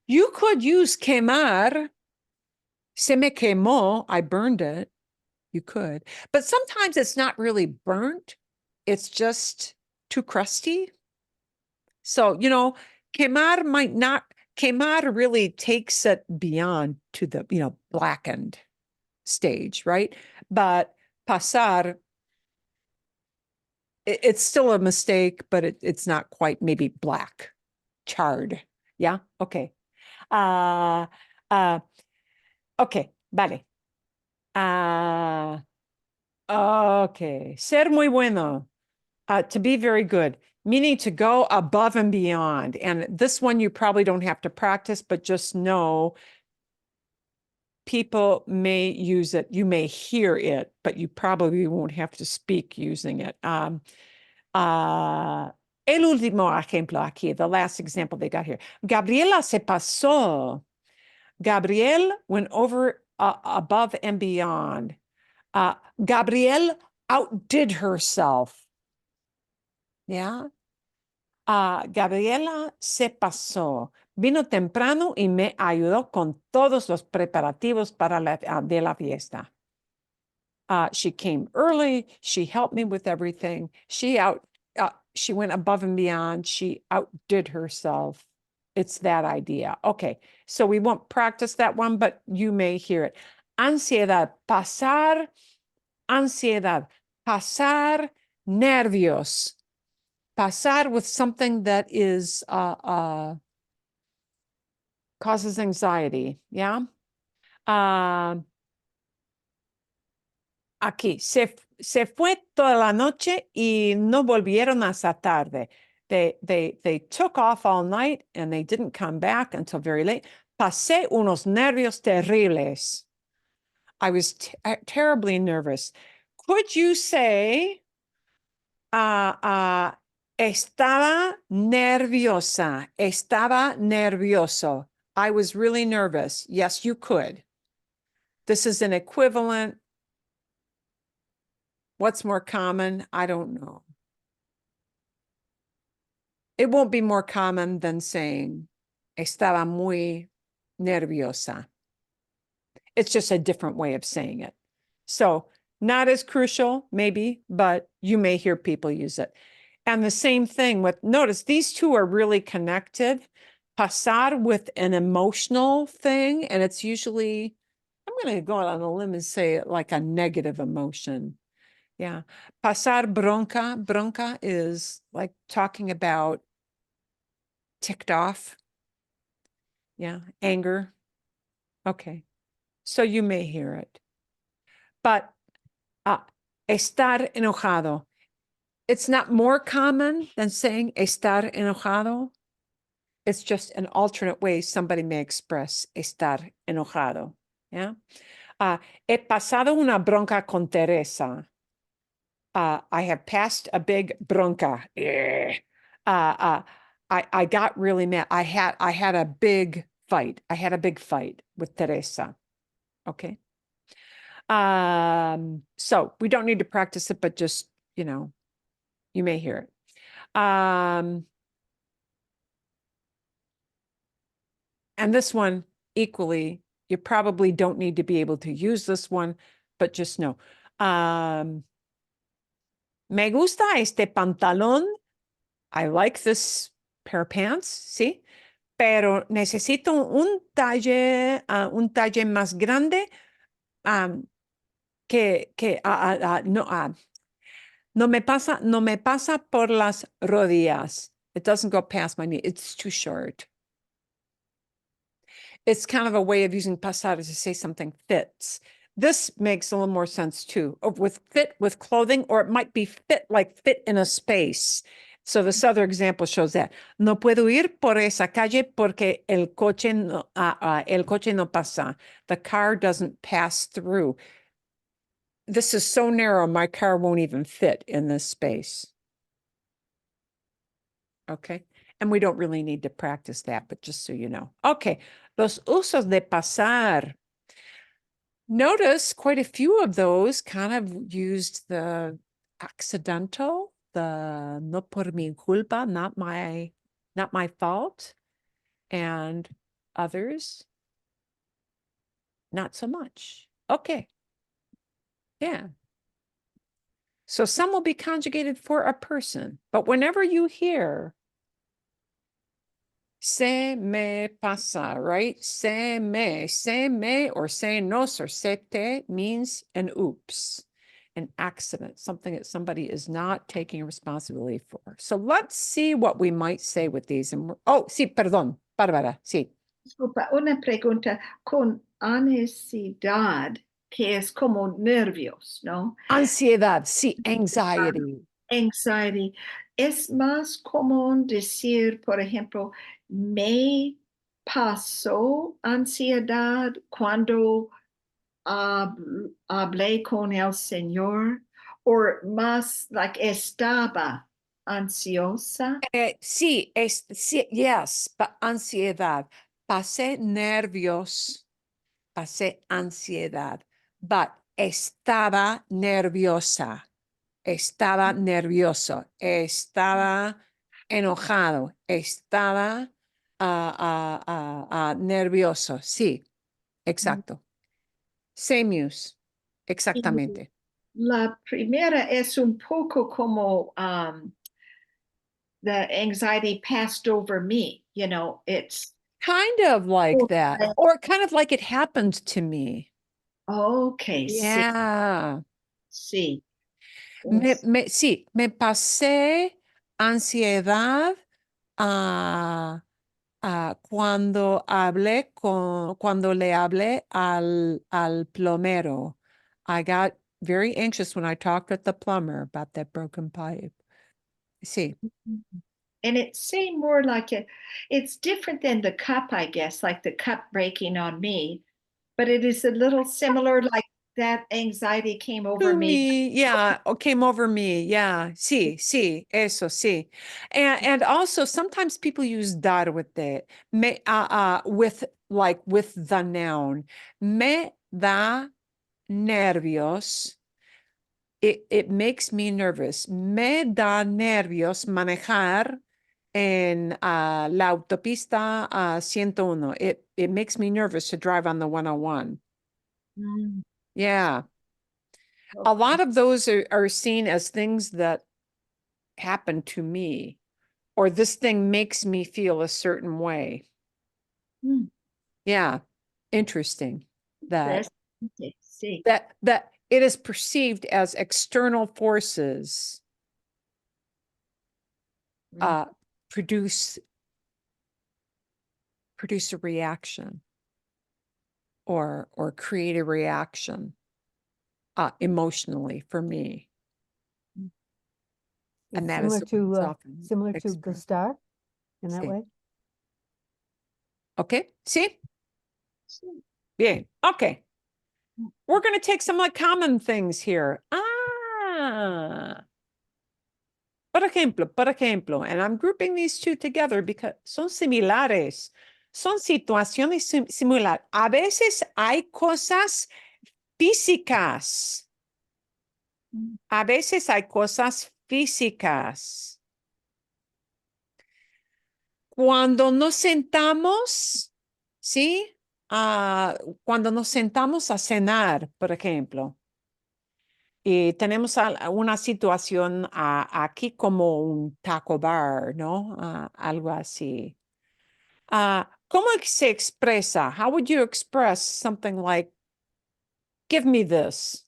You could use quemar. Se me quemó. I burned it. You could. But sometimes it's not really burnt. It's just too crusty. So, quemar really takes it beyond to the, blackened stage, right? But pasar, it's still a mistake, but it's not quite maybe black, charred. Yeah. Okay. Okay. Vale. Okay. Ser muy bueno. To be very good, meaning to go above and beyond. And this one you probably don't have to practice, but just know people may use it. You may hear it, but you probably won't have to speak using it. El último ejemplo aquí, the last example they got here. Gabriela se pasó. Gabrielle went over above and beyond. Gabrielle outdid herself. Yeah. Gabriela se pasó. Vino temprano y me ayudó con todos los preparativos para de la fiesta. She came early. She helped me with everything. She went above and beyond. She outdid herself. It's that idea. Okay, so we won't practice that one, but you may hear it. Ansiedad, pasar, ansiedad, pasar, nervios. Pasar with something that is causes anxiety, yeah. Aquí, se fue toda la noche y no volvieron hasta tarde. They took off all night and they didn't come back until very late. Pasé unos nervios terribles. I was terribly nervous. Could you say, estaba nerviosa, estaba nervioso. I was really nervous. Yes, you could. This is an equivalent. What's more common? I don't know. It won't be more common than saying, estaba muy nerviosa. It's just a different way of saying it. So not as crucial, maybe, but you may hear people use it. And the same thing with, notice these two are really connected. Pasar with an emotional thing, and it's usually, I'm going to go out on a limb and say it like a negative emotion. Yeah. Pasar bronca. Bronca is like talking about ticked off. Yeah. Anger. Okay. So you may hear it. But estar enojado. It's not more common than saying estar enojado. It's just an alternate way somebody may express estar enojado. Yeah. He pasado una bronca con Teresa. I have passed a big bronca. I got really mad. I had a big fight. I had a big fight with Teresa. Okay. So we don't need to practice it, but just, you may hear it. And this one equally, you probably don't need to be able to use this one, but just know. Me gusta este pantalón. I like this pair of pants, ¿sí? Pero necesito un talle más grande no me pasa por las rodillas. It doesn't go past my knee. It's too short. It's kind of a way of using pasar to say something fits. This makes a little more sense too, with fit with clothing, or it might be fit in a space. So this other example shows that. No puedo ir por esa calle porque el coche no pasa. The car doesn't pass through. This is so narrow, my car won't even fit in this space. Okay. And we don't really need to practice that, but just so you know. Okay. Los usos de pasar. Notice quite a few of those kind of used the accidental, the no por mi culpa, not my fault, and others not so much. Okay. Yeah. So some will be conjugated for a person, but whenever you hear se me pasa, right? Se me, or se nos, or se te means an oops, an accident, something that somebody is not taking responsibility for. So let's see what we might say with these. And sí, perdón, Bárbara, sí. Disculpa, una pregunta con ansiedad, que es como nervios, ¿no? Ansiedad, sí, anxiety. Anxiety. Es más común decir, por ejemplo, me pasó ansiedad cuando hablé con el Señor, o más like estaba ansiosa. Sí, sí, yes, but ansiedad. Pasé nervios, pasé ansiedad, but estaba nerviosa, estaba nervioso, estaba enojado, estaba nervioso. Sí, exacto. Same use, exactamente. La primera es un poco como the anxiety passed over me, it's Kind of like that, okay. or kind of like it happened to me. Okay, Yeah. sí. Sí, me pasé ansiedad cuando le hablé al plomero. I got very anxious when I talked with the plumber about that broken pipe. Sí. And it seemed more like it's different than the cup, I guess, like the cup breaking on me. But it is a little similar, like that anxiety came over To me. me, yeah, or came over me, yeah, sí, sí, eso, sí. And also sometimes people use dar with it, with the noun. Me da nervios. It makes me nervous. Me da nervios manejar en la autopista 101. It makes me nervous to drive on the 101. Mm, Yeah. A lot of those are seen as things that happen to me, or this thing makes me feel a certain way. mm. Yeah. Interesting that Interesante, sí. that it is perceived as external forces Mm. produce a reaction or create a reaction emotionally for me. And It's that is similar the way it's to, often similar to expressed. gustar in that Sí. way. Okay, sí, Sí. bien, okay. Mm. We're going to take some like common things here. Por ejemplo, and I'm grouping these two together because son similares. Son situaciones similares. A veces hay cosas físicas. Mm. A veces hay cosas físicas. Cuando nos sentamos, ¿sí? Cuando nos sentamos a cenar, por ejemplo, y tenemos una situación aquí como un taco bar, ¿no? Algo así. ¿Cómo se expresa? How would you express something like, give me this?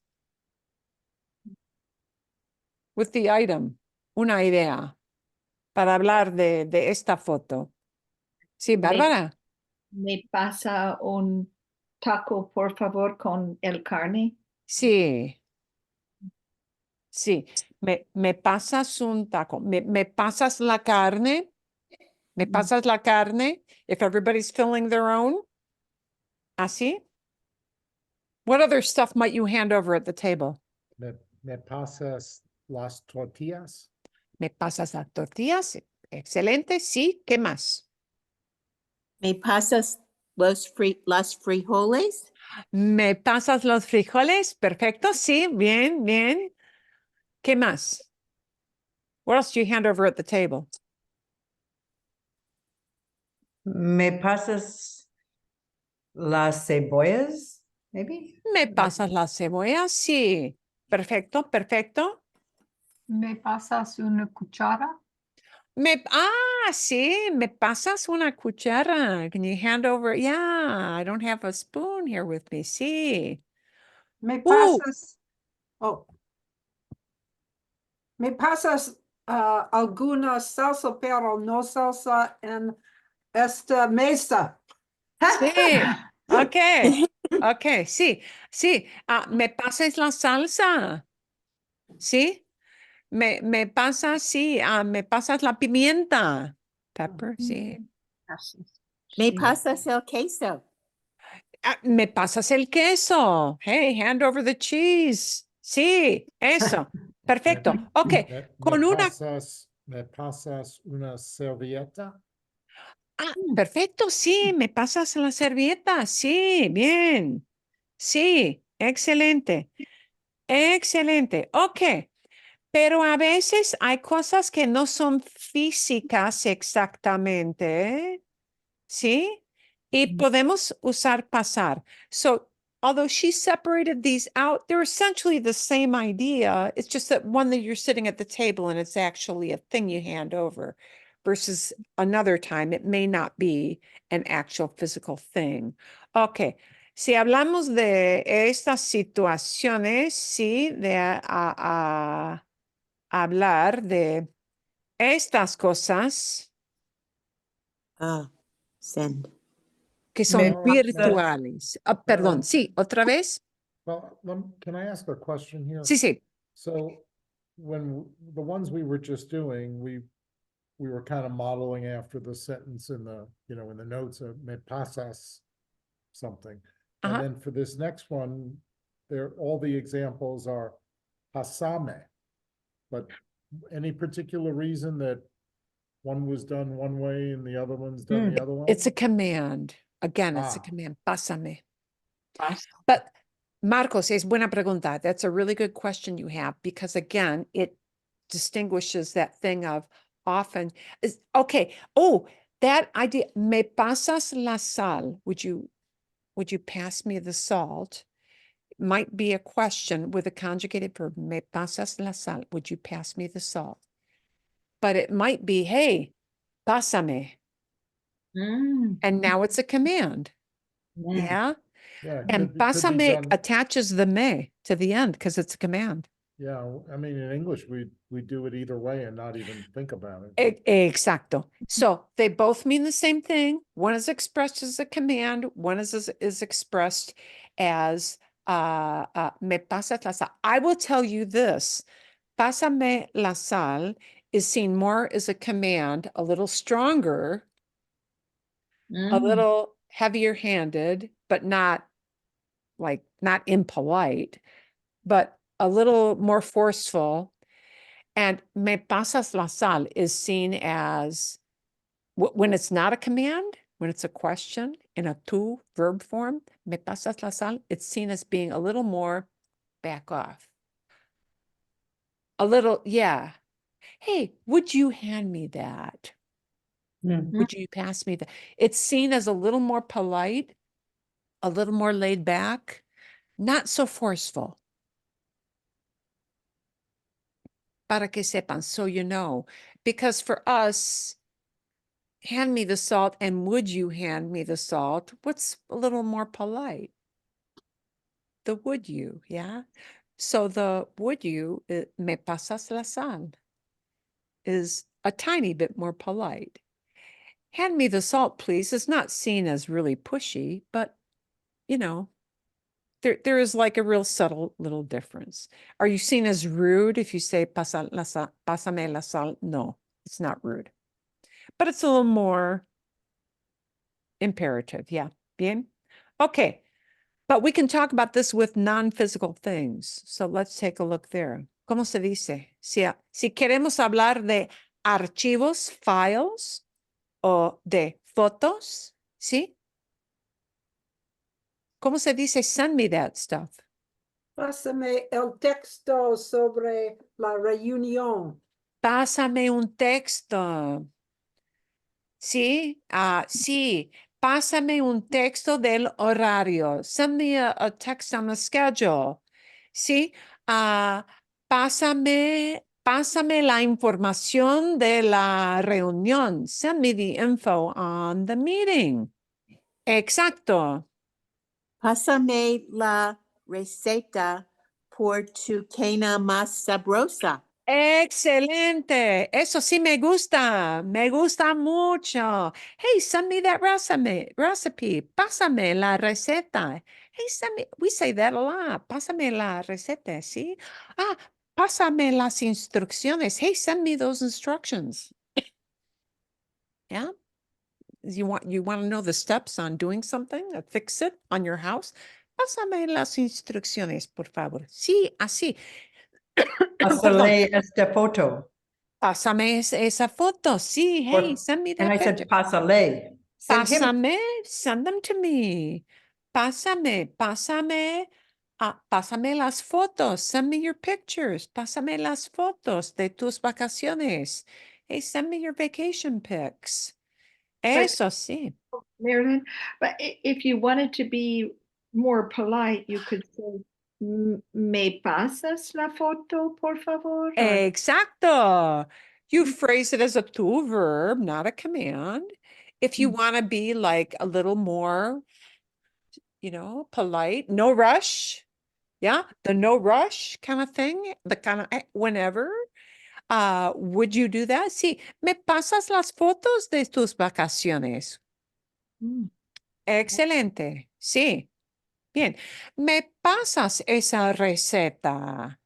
With the item, una idea para hablar de esta foto. Sí, Bárbara. Me pasa un taco, por favor, con el carne. Sí, sí. Me pasas un taco. Me pasas la carne. Me Mm. pasas la carne. If everybody's filling their own. Así. What other stuff might you hand over at the table? Me pasas las tortillas? Me pasas las tortillas. Excelente. Sí. ¿Qué más? ¿Me pasas las frijoles? Me pasas los frijoles. Perfecto. Sí. Bien, bien. ¿Qué más? What else do you hand over at the table? Me pasas las cebollas, maybe? Me pasas las cebollas. Sí. Perfecto, perfecto. ¿Me pasas una cuchara? Sí, me pasas una cuchara. Can you hand over? Yeah, I don't have a spoon here with me. Sí. ¿Me pasas? Oh. ¿Me pasas alguna salsa, pero no salsa en esta mesa? Sí. Okay. Okay. Sí. Sí. Me pasas la salsa. Sí. Me pasas, sí. Me pasas la pimienta. Pepper, sí. Gracias. ¿Me Sí. pasas el queso? Me pasas el queso. Hey, hand over the cheese. Sí, eso. Perfecto. Ok. Con una. Me pasas una servilleta? Perfecto. Sí, me pasas la servilleta. Sí, bien. Sí, excelente. Excelente. Ok. Pero a veces hay cosas que no son físicas exactamente. ¿Sí? Y podemos usar pasar. So, although she separated these out, they're essentially the same idea. It's just that one that you're sitting at the table and it's actually a thing you hand over versus another time it may not be an actual physical thing. Okay. Si hablamos de estas situaciones, sí, de hablar de estas cosas Send. que Me son pasas- virtuales. Perdón, Um, sí, otra vez. Well, can I ask a question here? Sí, sí. So the ones we were just doing, we were kind of modeling after the sentence in the, you know, in the notes of me pasas something. And Uh-huh. then for this next one, all the examples are pasame. But any particular reason that one was done one way and the other one's done the other one? It's a command. Again, it's a Ah. command. Pásame. Pas- But Marcos, es buena pregunta. That's a really good question you have, because again, it distinguishes that thing of often is okay. Oh, that idea. Me pasas la sal. Would you pass me the salt? Might be a question with a conjugated verb. Me pasas la sal. Would you pass me the salt? But it might be, hey, pásame. And now it's a command. Yeah. Yeah, it And could be pásame done. attaches the me to the end because it's a command. Yeah, I mean, in English, we do it either way and not even think about it. Exacto. So they both mean the same thing. One is expressed as a command. One is expressed as me pasas la sal. I will tell you this. Pásame la sal is seen more as a command, a little stronger, a little heavier handed, but not impolite, but a little more forceful. And me pasas la sal is seen as when it's not a command, when it's a question in a tu verb form, me pasas la sal, it's seen as being a little more back off. A little, yeah. Hey, would you hand me that? Would you pass me that? It's seen as a little more polite, a little more laid back, not so forceful. Para que sepan, so you know. Because for us, hand me the salt and would you hand me the salt? What's a little more polite? The would you, yeah? So the would you, me pasas la sal, is a tiny bit more polite. Hand me the salt, please, is not seen as really pushy, but, you know, there is like a real subtle little difference. Are you seen as rude if you say pásame la sal? No, it's not rude. But it's a little more imperative, yeah. Bien? Okay. But we can talk about this with non-physical things. So let's take a look there. ¿Cómo se dice? Si queremos hablar de archivos, files, o de fotos, ¿sí? ¿Cómo se dice send me that stuff? Pásame el texto sobre la reunión. Pásame un texto. ¿Sí? Sí. Pásame un texto del horario. Send me a text on the schedule. ¿Sí? Pásame la información de la reunión. Send me the info on the meeting. Exacto. Pásame la receta por tu quena más sabrosa. Excelente. Eso sí me gusta. Me gusta mucho. Hey, send me that recipe. Pásame la receta. Hey, send me, we say that a lot. Pásame la receta, ¿sí? Pásame las instrucciones. Hey, send me those instructions. Yeah? You want to know the steps on doing something, fix it on your house? Pásame las instrucciones, por favor. Sí, así. Pásale esta foto. Pásame esa foto. Sí, hey, send me that And I picture. said pásale. Send him. Pásame, send them to me. Pásame, pásame las fotos. Send me your pictures. Pásame las fotos de tus vacaciones. Hey, send me your vacation pics. Eso sí. Marilyn, but if you wanted to be more polite, you could say, ¿Me pasas la foto, por favor? Or, Exacto. You phrase it as a to verb, not a command. If you want to be like a little more, polite, no rush. Yeah, the no rush kind of thing, the kind of whenever. Would you do that? Sí, me pasas las fotos de tus vacaciones. Excelente. Sí. Bien. Me pasas esa receta.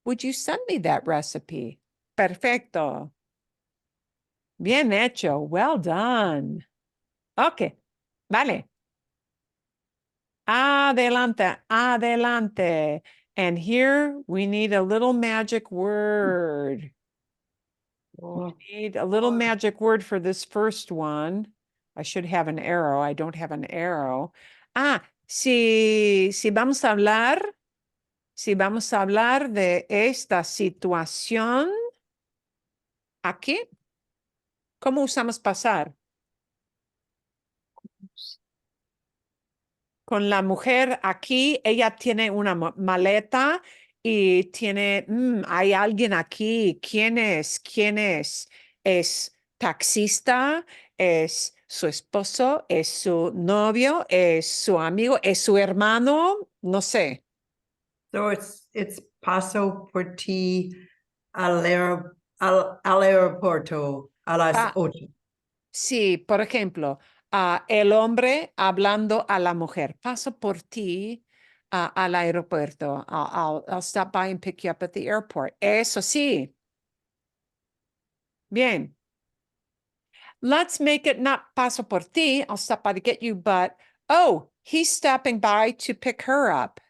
Would you send me that recipe? Perfecto. Bien hecho. Well done. Okay. Vale. Adelante, adelante. And here we need a little magic word. We need a little magic word for this first one. I should have an arrow. I don't have an arrow. Si vamos a hablar de esta situación aquí, ¿cómo usamos pasar? Con la mujer aquí, ella tiene una maleta y tiene, hay alguien aquí. ¿Quién es? ¿Quién es? ¿Es taxista? ¿Es su esposo? ¿Es su novio? ¿Es su amigo? ¿Es su hermano? No sé. So it's paso por ti al aeropuerto a las Ah, 8. sí, por ejemplo, el hombre hablando a la mujer. Paso por ti al aeropuerto. I'll stop by and pick you up at the airport. Eso sí. Bien. Let's make it not paso por ti. I'll stop by to get you, but oh, he's stopping by to pick her up.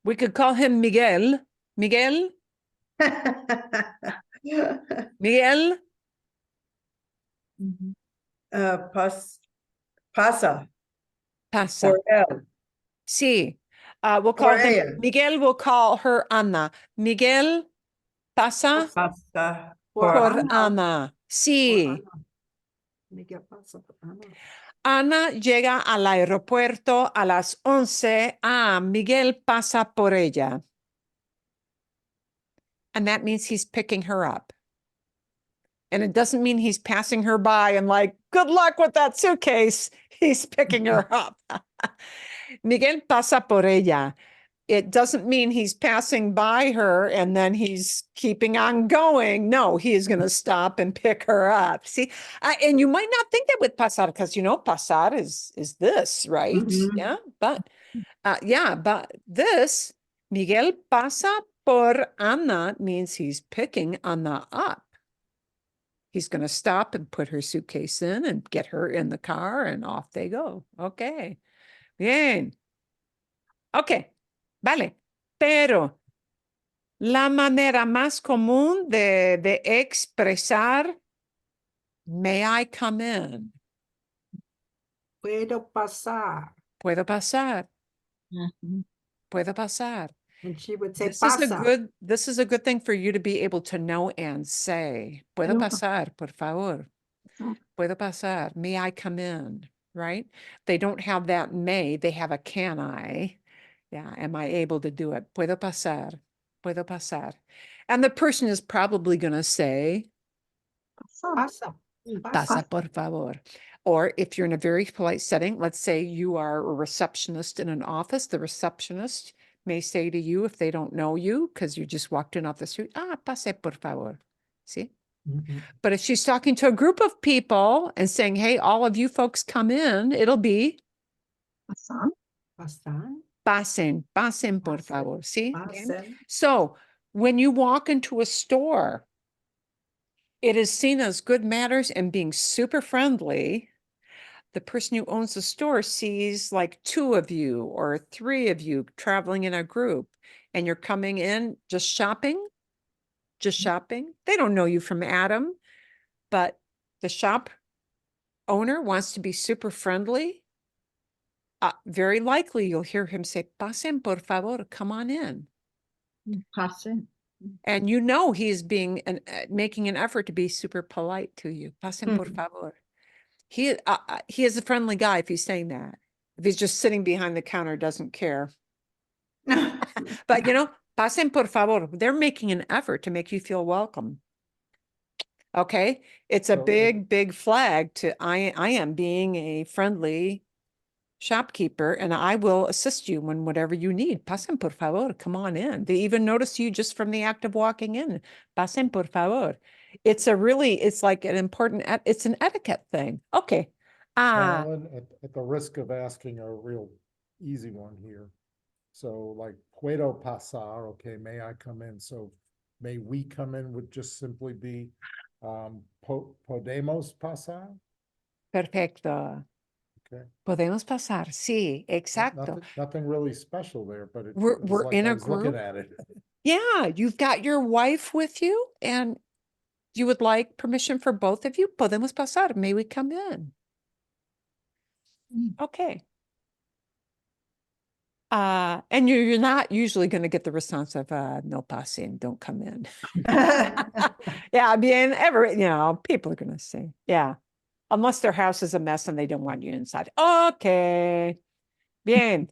We could call him Miguel. Miguel? Miguel? Pasa Pasa. por él. Sí. We'll Por call him ella. Miguel. We'll call her Ana. Miguel pasa Pasa Por por por Ana. Ana. Sí. Miguel pasa por Ana. Ana llega al aeropuerto a las 11. Miguel pasa por ella. And that means he's picking her up. And it doesn't mean he's passing her by and like, good luck with that suitcase. He's picking her up. Miguel pasa por ella. It doesn't mean he's passing by her and then he's keeping on going. No, he is going to stop and pick her up. See, and you might not think that with pasar because, pasar is this, right? Mhm. Yeah, but this Miguel pasa por Ana means he's picking Ana up. He's going to stop and put her suitcase in and get her in the car and off they go. Okay. Bien. Okay. Vale. Pero la manera más común de expresar may I come in? Puedo pasar. Puedo pasar. Puedo pasar. And she would say This is pasa. a good thing for you to be able to know and say. Puedo pasar, por favor. Puedo pasar. May I come in? Right? They don't have that may, they have a can I. Yeah, am I able to do it? Puedo pasar. Puedo pasar. And the person is probably going to say, Pasa. pasa por favor. Or if you're in a very polite setting, let's say you are a receptionist in an office, the receptionist may say to you if they don't know you, because you just walked in off the street, pase por favor. See? But if she's talking to a group of people and saying, hey, all of you folks come in, it'll be Pasan. pasen por Pasen. favor. See? Pasen. So when you walk into a store, it is seen as good manners and being super friendly. The person who owns the store sees like 2 of you or 3 of you traveling in a group and you're coming in just shopping. They don't know you from Adam, but the shop owner wants to be super friendly. Very likely you'll hear him say, pasen por favor, come on in. Pasen. And he's making an effort to be super polite to you. Pasen por favor. He is a friendly guy if he's saying that. If he's just sitting behind the counter, doesn't care. But pasen por favor. They're making an effort to make you feel welcome. Okay, it's a So, big flag to I am being a friendly shopkeeper, and I will assist you when whatever you need. Pasen por favor, come on in. They even notice you just from the act of walking in. Pasen por favor. It's like an important, it's an etiquette thing. Okay. Alan, at the risk of asking a real easy one here, So like puedo pasar, okay, may I come in? So may we come in would just simply be podemos pasar? Perfecto. Okay. Podemos pasar. Sí, exacto. Nothing really special there, but it We're was like in I a was looking group. at it. Yeah, you've got your wife with you and you would like permission for both of you. Podemos pasar. May we come in? Okay. And you're not usually going to get the response of no pasen, don't come in. Yeah, bien, people are going to say, yeah, unless their house is a mess and they don't want you inside. Okay. Bien.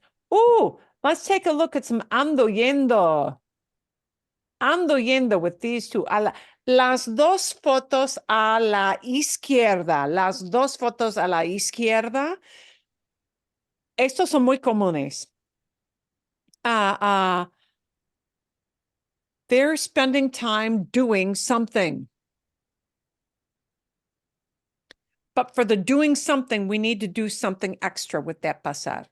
Let's take a look at some ando yendo. Ando yendo with these two. Las dos fotos a la izquierda. Las dos fotos a la izquierda. Estos son muy comunes. They're spending time doing something. But for the doing something, we need to do something extra with that pasar.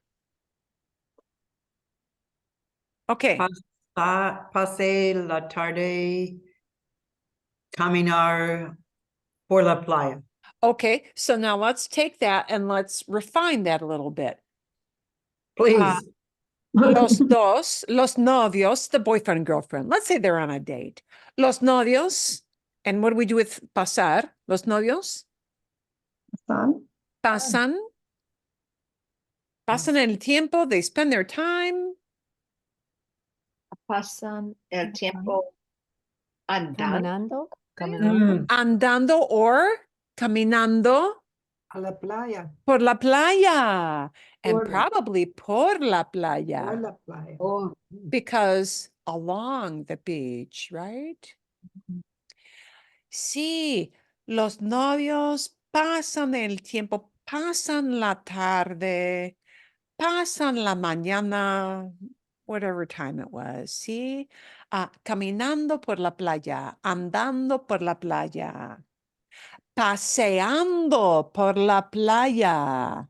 Okay. Pasé la tarde caminar por la playa. Okay. So now let's take that and let's refine that a little bit. Please. Los dos, los novios, the boyfriend and girlfriend. Let's say they're on a date. Los novios. And what do we do with pasar? Los novios. Pasan. Pasan el tiempo. They spend their time. Pasan el tiempo andando. Caminando. Andando or caminando A la playa, por la playa. And Por- probably por la a playa. la playa. Oh, Because along the beach, right? Sí, los novios pasan el tiempo, pasan la tarde, pasan la mañana, whatever time it was, sí, caminando por la playa, andando por la playa, paseando por la playa,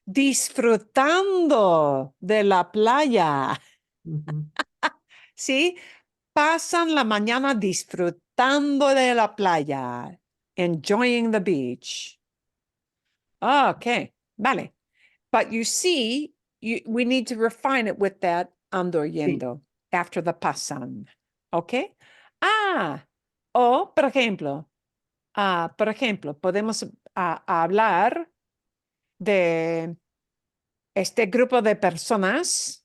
disfrutando de la playa, ¿sí? Pasan la mañana disfrutando de la playa, enjoying the beach. Okay, vale. But you see, we need to refine it with that ando yendo after the pasan. Okay? Por ejemplo, podemos hablar de este grupo de personas.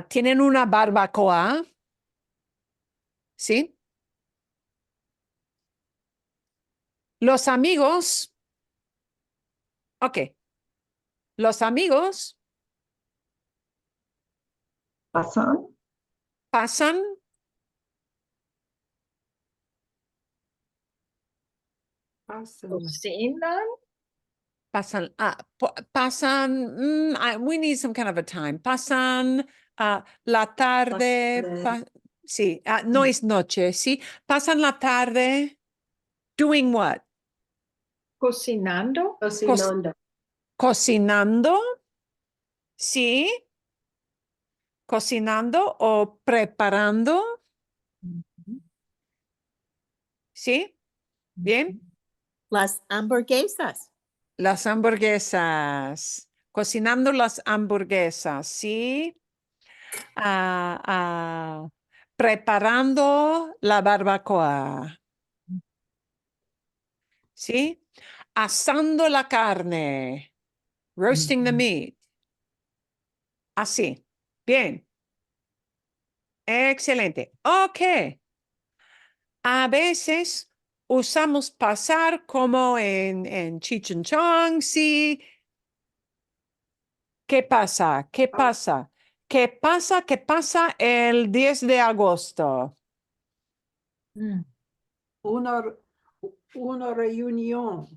Tienen una barbacoa. ¿Sí? Los amigos, ok, los amigos Pasan. pasan, Pasan. cocinan. we need some kind of a time. Pasan la tarde, sí, no es noche, sí. Pasan la tarde doing what? Cocinando. Cocinando, sí. Cocinando o preparando, ¿sí? Bien. Las hamburguesas. Las hamburguesas. Cocinando las hamburguesas, ¿sí? Preparando la barbacoa. ¿Sí? Asando la carne. Roasting the meat. Así. Bien. Excelente. Ok. A veces usamos pasar como en Cheech and Chong, ¿sí? ¿Qué pasa? ¿Qué pasa? ¿Qué pasa? ¿Qué pasa el 10 de agosto? Una, una reunión.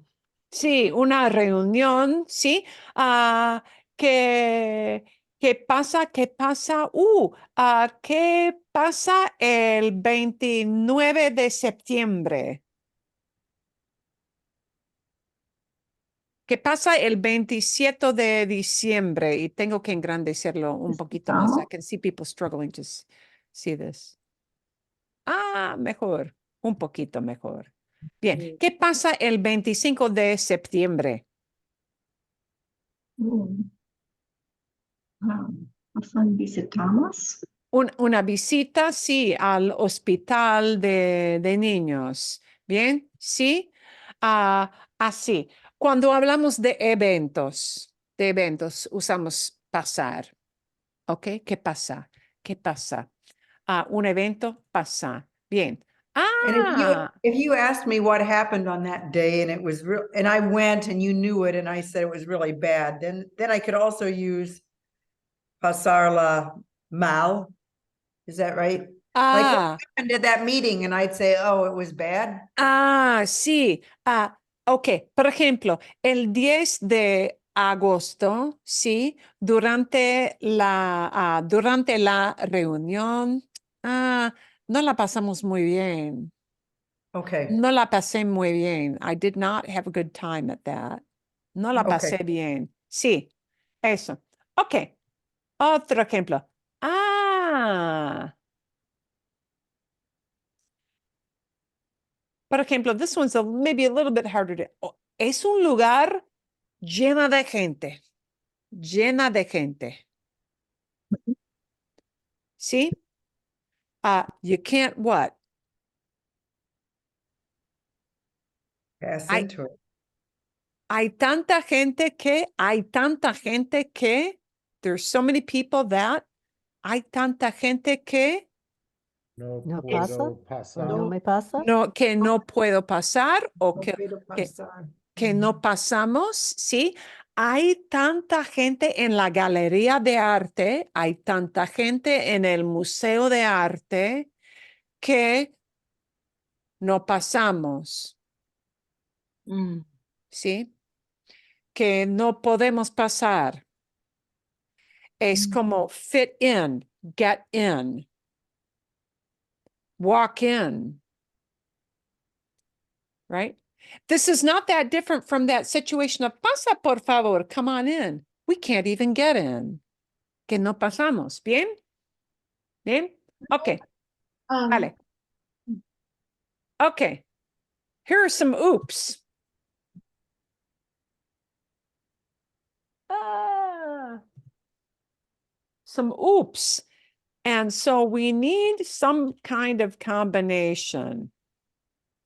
Sí, una reunión, ¿sí? ¿Qué pasa? ¿Qué pasa? ¿Qué pasa el 29 de septiembre? ¿Qué pasa el 27 de diciembre? Y tengo que engrandecerlo un poquito más. I can see people struggling to see this. Ah, mejor, un poquito mejor. Bien, ¿qué pasa el 25 de septiembre? Visitamos. Una visita, sí, al hospital de niños. Bien, sí. Así. Cuando hablamos de eventos, usamos pasar. ¿Ok? ¿Qué pasa? ¿Qué pasa? Un evento pasa. Bien. And Ah, if you asked me what happened on that day and it was real, and I went and you knew it and I said it was really bad, then I could also use pasar la mal. Is that right? Like what ah, happened at that meeting and I'd say, oh, it was bad. sí. Ok. Por ejemplo, el 10 de agosto, sí, durante la reunión, no la pasamos muy bien. Okay. No la pasé muy bien. I did not have a good time at that. No la Okay. pasé bien. Sí, eso. Ok. Otro ejemplo. Por ejemplo, this one's maybe a little bit harder to. Es un lugar llena de gente. Llena de gente. ¿Sí? You can't what? Pass Hay, into it. hay tanta gente que, there's so many people that, hay tanta gente que, No ¿No pasa? puedo ¿O pasar. no me pasa? que no puedo pasar o No puedo pasar. que no pasamos, ¿sí? Hay tanta gente en la galería de arte, hay tanta gente en el museo de arte que no pasamos, ¿sí? Que no podemos pasar. Es como fit in, get in, walk in, right? This is not that different from that situation of pasa, por favor, come on in. We can't even get in. Que no pasamos. ¿Bien? ¿Bien? Okay. Vale. Okay. Here are some oops. Some oops. And so we need some kind of combination.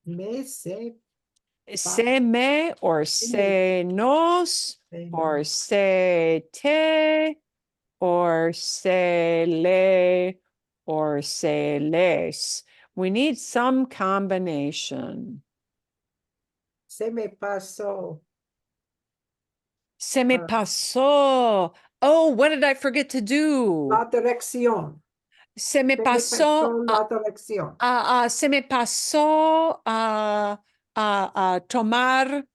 Me se Se me or se nos or se te or se le or se les. We need some combination. se me pasó. Se me pasó. Oh, what did I forget to do? La dirección. Se me Se me pasó. pasó la dirección. Se me pasó a tomar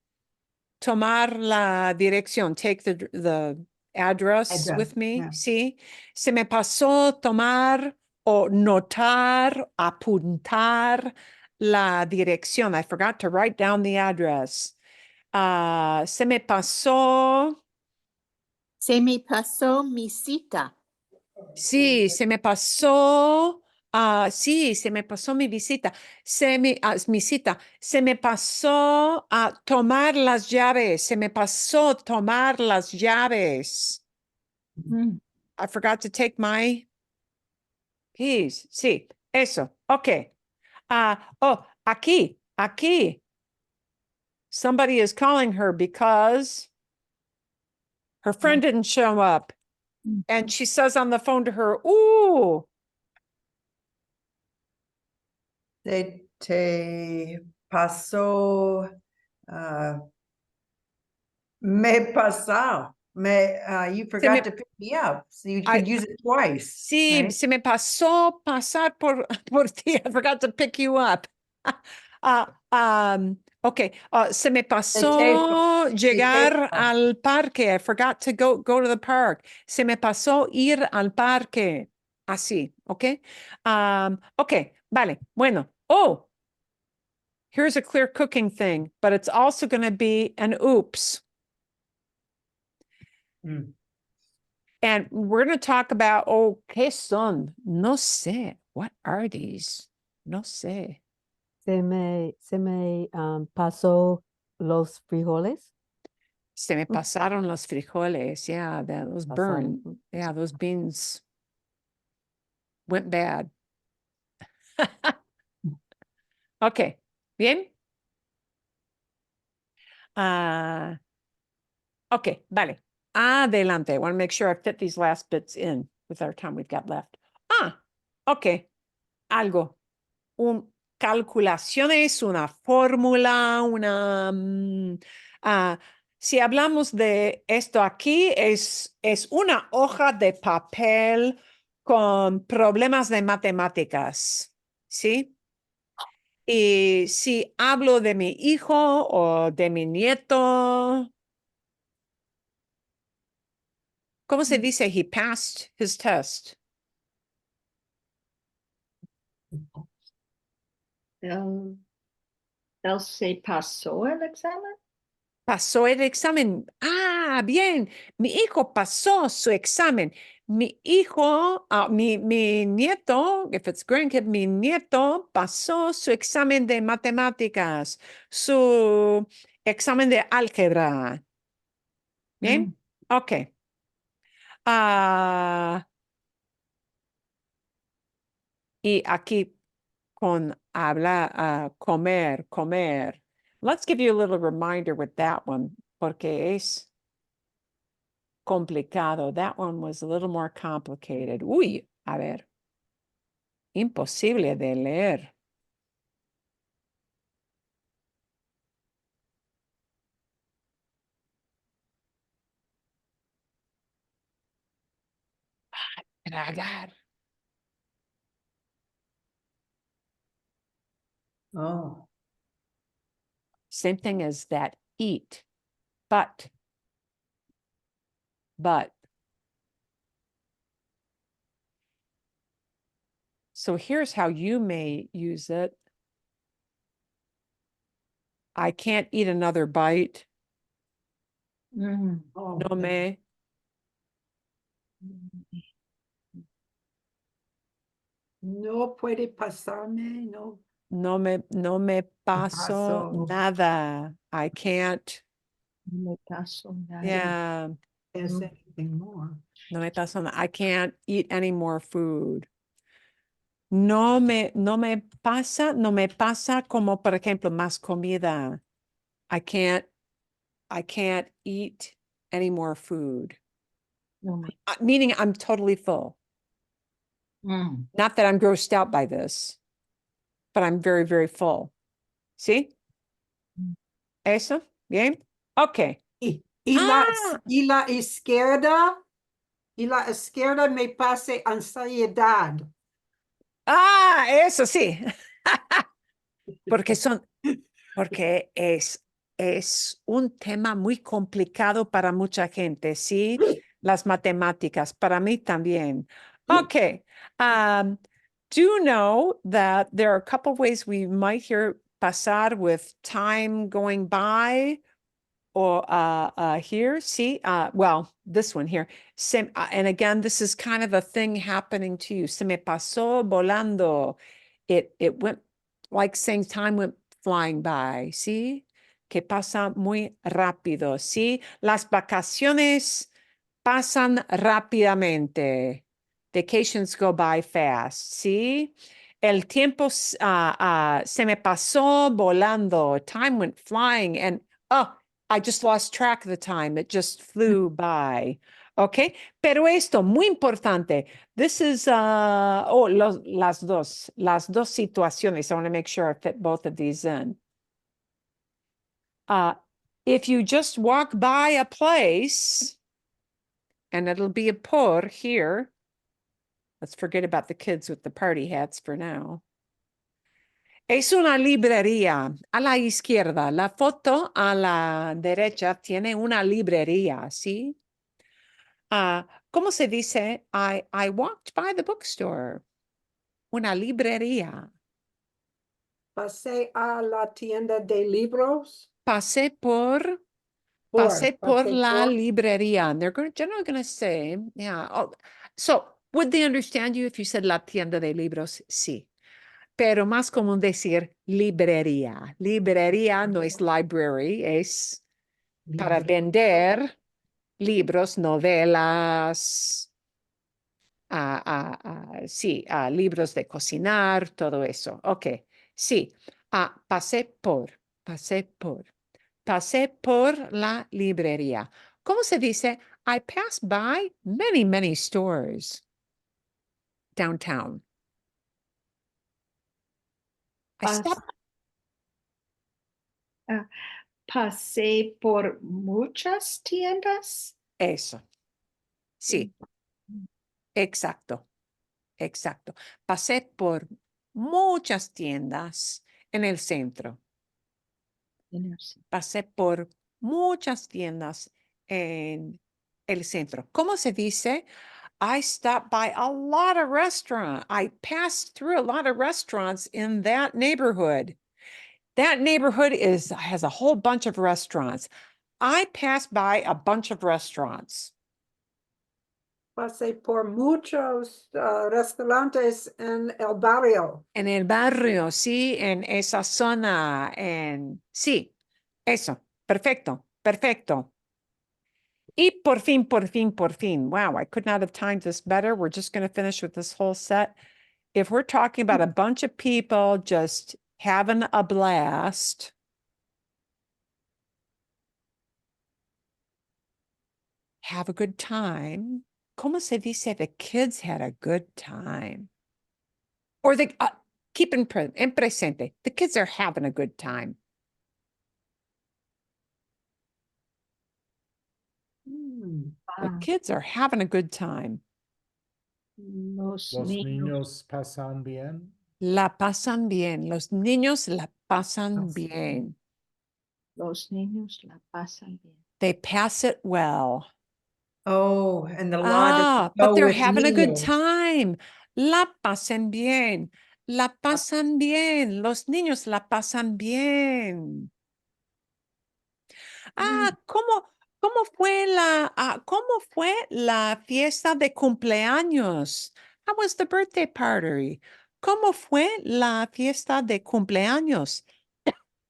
la dirección. Take the address Address, with me. yeah. Sí. Se me pasó tomar o notar, apuntar la dirección. I forgot to write down the address. Se me pasó. Se me pasó mi cita. Sí, se me pasó. Sí, se me pasó mi visita. Mi cita. Se me pasó a tomar las llaves. Se me pasó tomar las llaves. I forgot to take my keys. Sí, eso. Ok. Aquí. Somebody is calling her because her friend didn't show up. And she says on the phone to her, ooh, Te pasó, me pasó. You forgot to pick me up. So you could use it twice. sí, right? se me pasó pasar por ti. I forgot to pick you up. Okay. Se me pasó llegar al parque. I forgot to go to the park. Se me pasó ir al parque. Así, okay? Okay, vale. Bueno. Oh, here's a clear cooking thing, but it's also going to be an oops. Mm. And we're going to talk about, oh, ¿qué son? No sé. What are these? No sé. Se me pasó los frijoles. Se me pasaron los frijoles. Yeah, those burned. Pasaron. Yeah, those beans went bad. Okay, bien. Okay, vale. Adelante. I want to make sure I fit these last bits in with our time we've got left. Okay. Algo. Calculaciones, una fórmula, si hablamos de esto aquí, es una hoja de papel con problemas de matemáticas, ¿sí? Y si hablo de mi hijo o de mi nieto, ¿cómo se dice? He passed his test. Él se pasó el examen. Pasó el examen. Bien. Mi hijo pasó su examen. Mi hijo, mi nieto, if it's grandkid, mi nieto pasó su examen de matemáticas, su examen de álgebra. Bien. Ok. Y aquí con comer. Let's give you a little reminder with that one, porque es complicado. That one was a little more complicated. Uy, a ver. Imposible de leer. Tragar. Oh. Same thing as that eat. But. So here's how you may use it. I can't eat another bite. Oh. No me. No puede pasarme, no No me paso paso. nada. I can't. No me pasó nada. Yeah. es anything more. No me paso nada. I can't eat any more food. No me pasa como, por ejemplo, más comida. I can't eat any more food. No me. Meaning I'm totally full. Not that I'm grossed out by this, but I'm very, very full. See? Eso? Bien? Okay. Y la izquierda, me pase ansiedad. Eso sí. Porque es un tema muy complicado para mucha gente, ¿sí? Las matemáticas, para mí también. Okay. Do you know that there are a couple ways we might hear pasar with time going by? Or here, see, well, this one here. And again, this is kind of a thing happening to you. Se me pasó volando. It went like saying time went flying by. See, que pasa muy rápido. See, las vacaciones pasan rápidamente. Vacations go by fast. See, el tiempo se me pasó volando. Time went flying, and I just lost track of the time. It just flew by. Okay. Pero esto, muy importante. This is, las dos situaciones. I want to make sure I fit both of these in. If you just walk by a place, and it'll be a por here. Let's forget about the kids with the party hats for now. Es una librería a la izquierda. La foto a la derecha tiene una librería, ¿sí? ¿Cómo se dice? I walked by the bookstore. Una librería. Pasé a la tienda de libros. Pasé por Pasé por pasé la por. librería. And they're generally going to say, yeah. Oh, so would they understand you if you said la tienda de libros? Sí. Pero más común decir librería. Librería no es library, es para vender libros, novelas, sí, libros de cocinar, todo eso. Ok, sí. Pasé por la librería. ¿Cómo se dice? I passed by many, many stores downtown. I Pas- stopped. Pasé por muchas tiendas. Eso. Sí, exacto. Exacto. Pasé por muchas tiendas en el centro. Pasé por muchas tiendas en el centro. ¿Cómo se dice? I stopped by a lot of restaurants. I passed through a lot of restaurants in that neighborhood. That neighborhood has a whole bunch of restaurants. I passed by a bunch of restaurants. Pasé por muchos restaurantes en el barrio. En el barrio, sí, en esa zona, sí, eso, perfecto, perfecto. Y por fin, wow, I could not have timed this better. We're just going to finish with this whole set. If we're talking about a bunch of people just having a blast, have a good time. ¿Cómo se dice the kids had a good time? Or keep en presente, the kids are having a good time. The kids are having a good time. Los Los niños. niños pasan bien. La pasan bien. Los niños la pasan bien. Los niños la pasan bien. They pass it well. Oh, and the law doesn't But go they're with having a good niños. time. La pasan bien. La pasan bien. Los niños la pasan bien. ¿Cómo fue la fiesta de cumpleaños? How was the birthday party? ¿Cómo fue la fiesta de cumpleaños?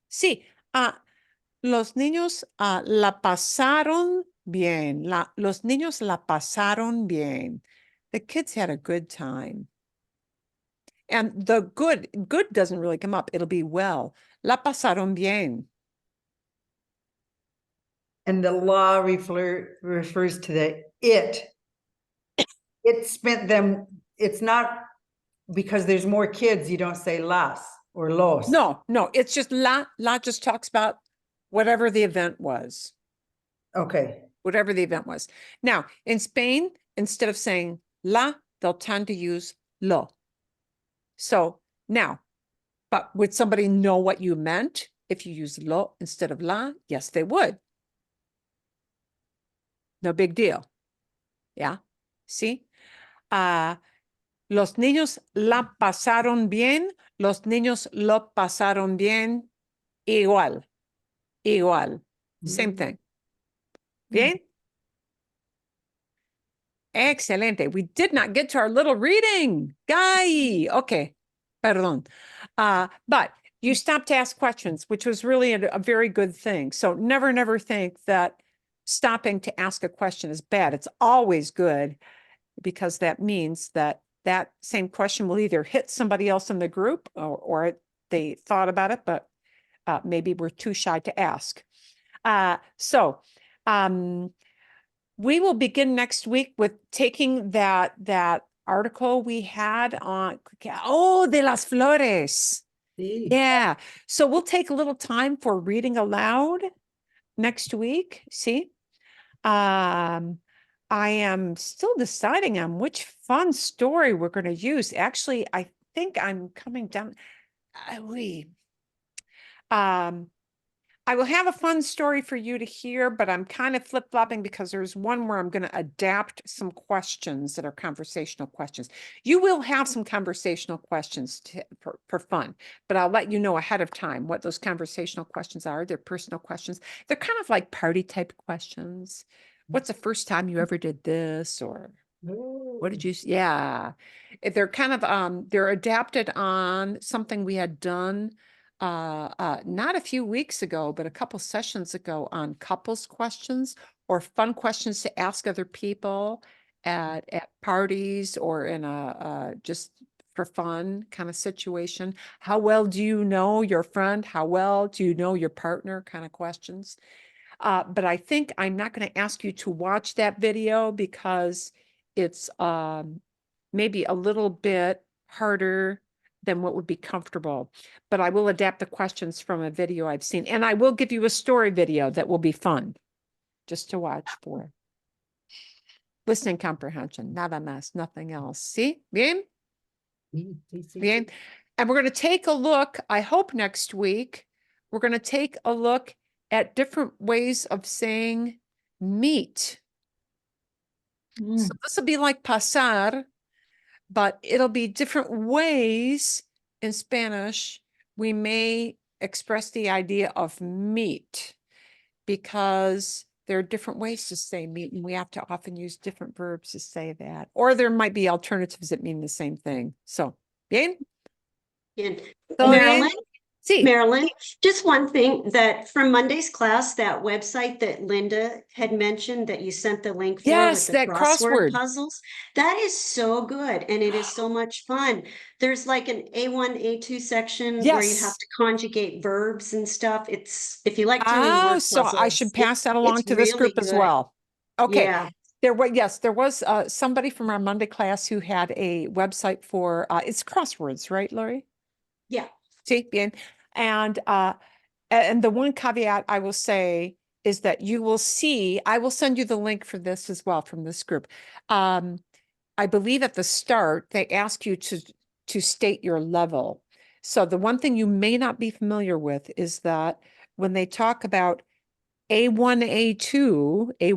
Sí, los niños la pasaron bien. Los niños la pasaron bien. The kids had a good time. And the good doesn't really come up. It'll be well. La pasaron bien. And the law refers to the it. It spent them, it's not because there's more kids, you don't say las or los. No, it's just la just talks about whatever the event was. Okay. Whatever the event was. Now, in Spain, instead of saying la, they'll tend to use lo. So now, but would somebody know what you meant if you use lo instead of la? Yes, they would. No big deal. Yeah. See? Los niños la pasaron bien. Los niños lo pasaron bien. Igual. Same thing. Bien? Excelente. We did not get to our little reading. Guy. Okay. Perdón. But you stopped to ask questions, which was really a very good thing. So never think that stopping to ask a question is bad. It's always good because that means that that same question will either hit somebody else in the group or they thought about it, but maybe we're too shy to ask. We will begin next week with taking that article we had on, de las flores. Sí. Yeah. So we'll take a little time for reading aloud next week. See? I am still deciding on which fun story we're going to use. Actually, I think I'm coming down. I will have a fun story for you to hear, but I'm kind of flip-flopping because there's one where I'm going to adapt some questions that are conversational questions. You will have some conversational questions for fun, but I'll let you know ahead of time what those conversational questions are. They're personal questions. They're kind of like party type questions. What's the first time you ever did this? Or what did you, yeah. They're kind of, they're adapted on something we had done not a few weeks ago, but a couple sessions ago on couples questions or fun questions to ask other people at parties or in a just for fun kind of situation. How well do you know your friend? How well do you know your partner kind of questions? But I think I'm not going to ask you to watch that video because it's maybe a little bit harder than what would be comfortable. But I will adapt the questions from a video I've seen. And I will give you a story video that will be fun just to watch for. Listening comprehension, nada más, nothing else. See? Bien? Bien? And we're going to take a look, I hope next week, we're going to take a look at different ways of saying meet. So this will be like pasar, but it'll be different ways in Spanish. We may express the idea of meet because there are different ways to say meet, and we have to often use different verbs to say that. Or there might be alternatives that mean the same thing. So, bien? And ¿Todo bien? Marilyn, Sí. Marilyn, just one thing that from Monday's class, that website that Linda had mentioned that you sent the link for Yes, with the that crossword. puzzles, that is so good and it is so much fun. There's like an A1, A2 section where you have Yes. to conjugate verbs and stuff. It's if you like doing Oh, word so I puzzles, should pass that along it's to this really group as good. well. Okay. Yeah. There was, yes, there was somebody from our Monday class who had a website for, it's crosswords, right, Lori? Yeah. Sí, bien. And the one caveat I will say is that you will see, I will send you the link for this as well from this group. I believe at the start, they ask you to state your level. So the one thing you may not be familiar with is that when they talk about A1, A2,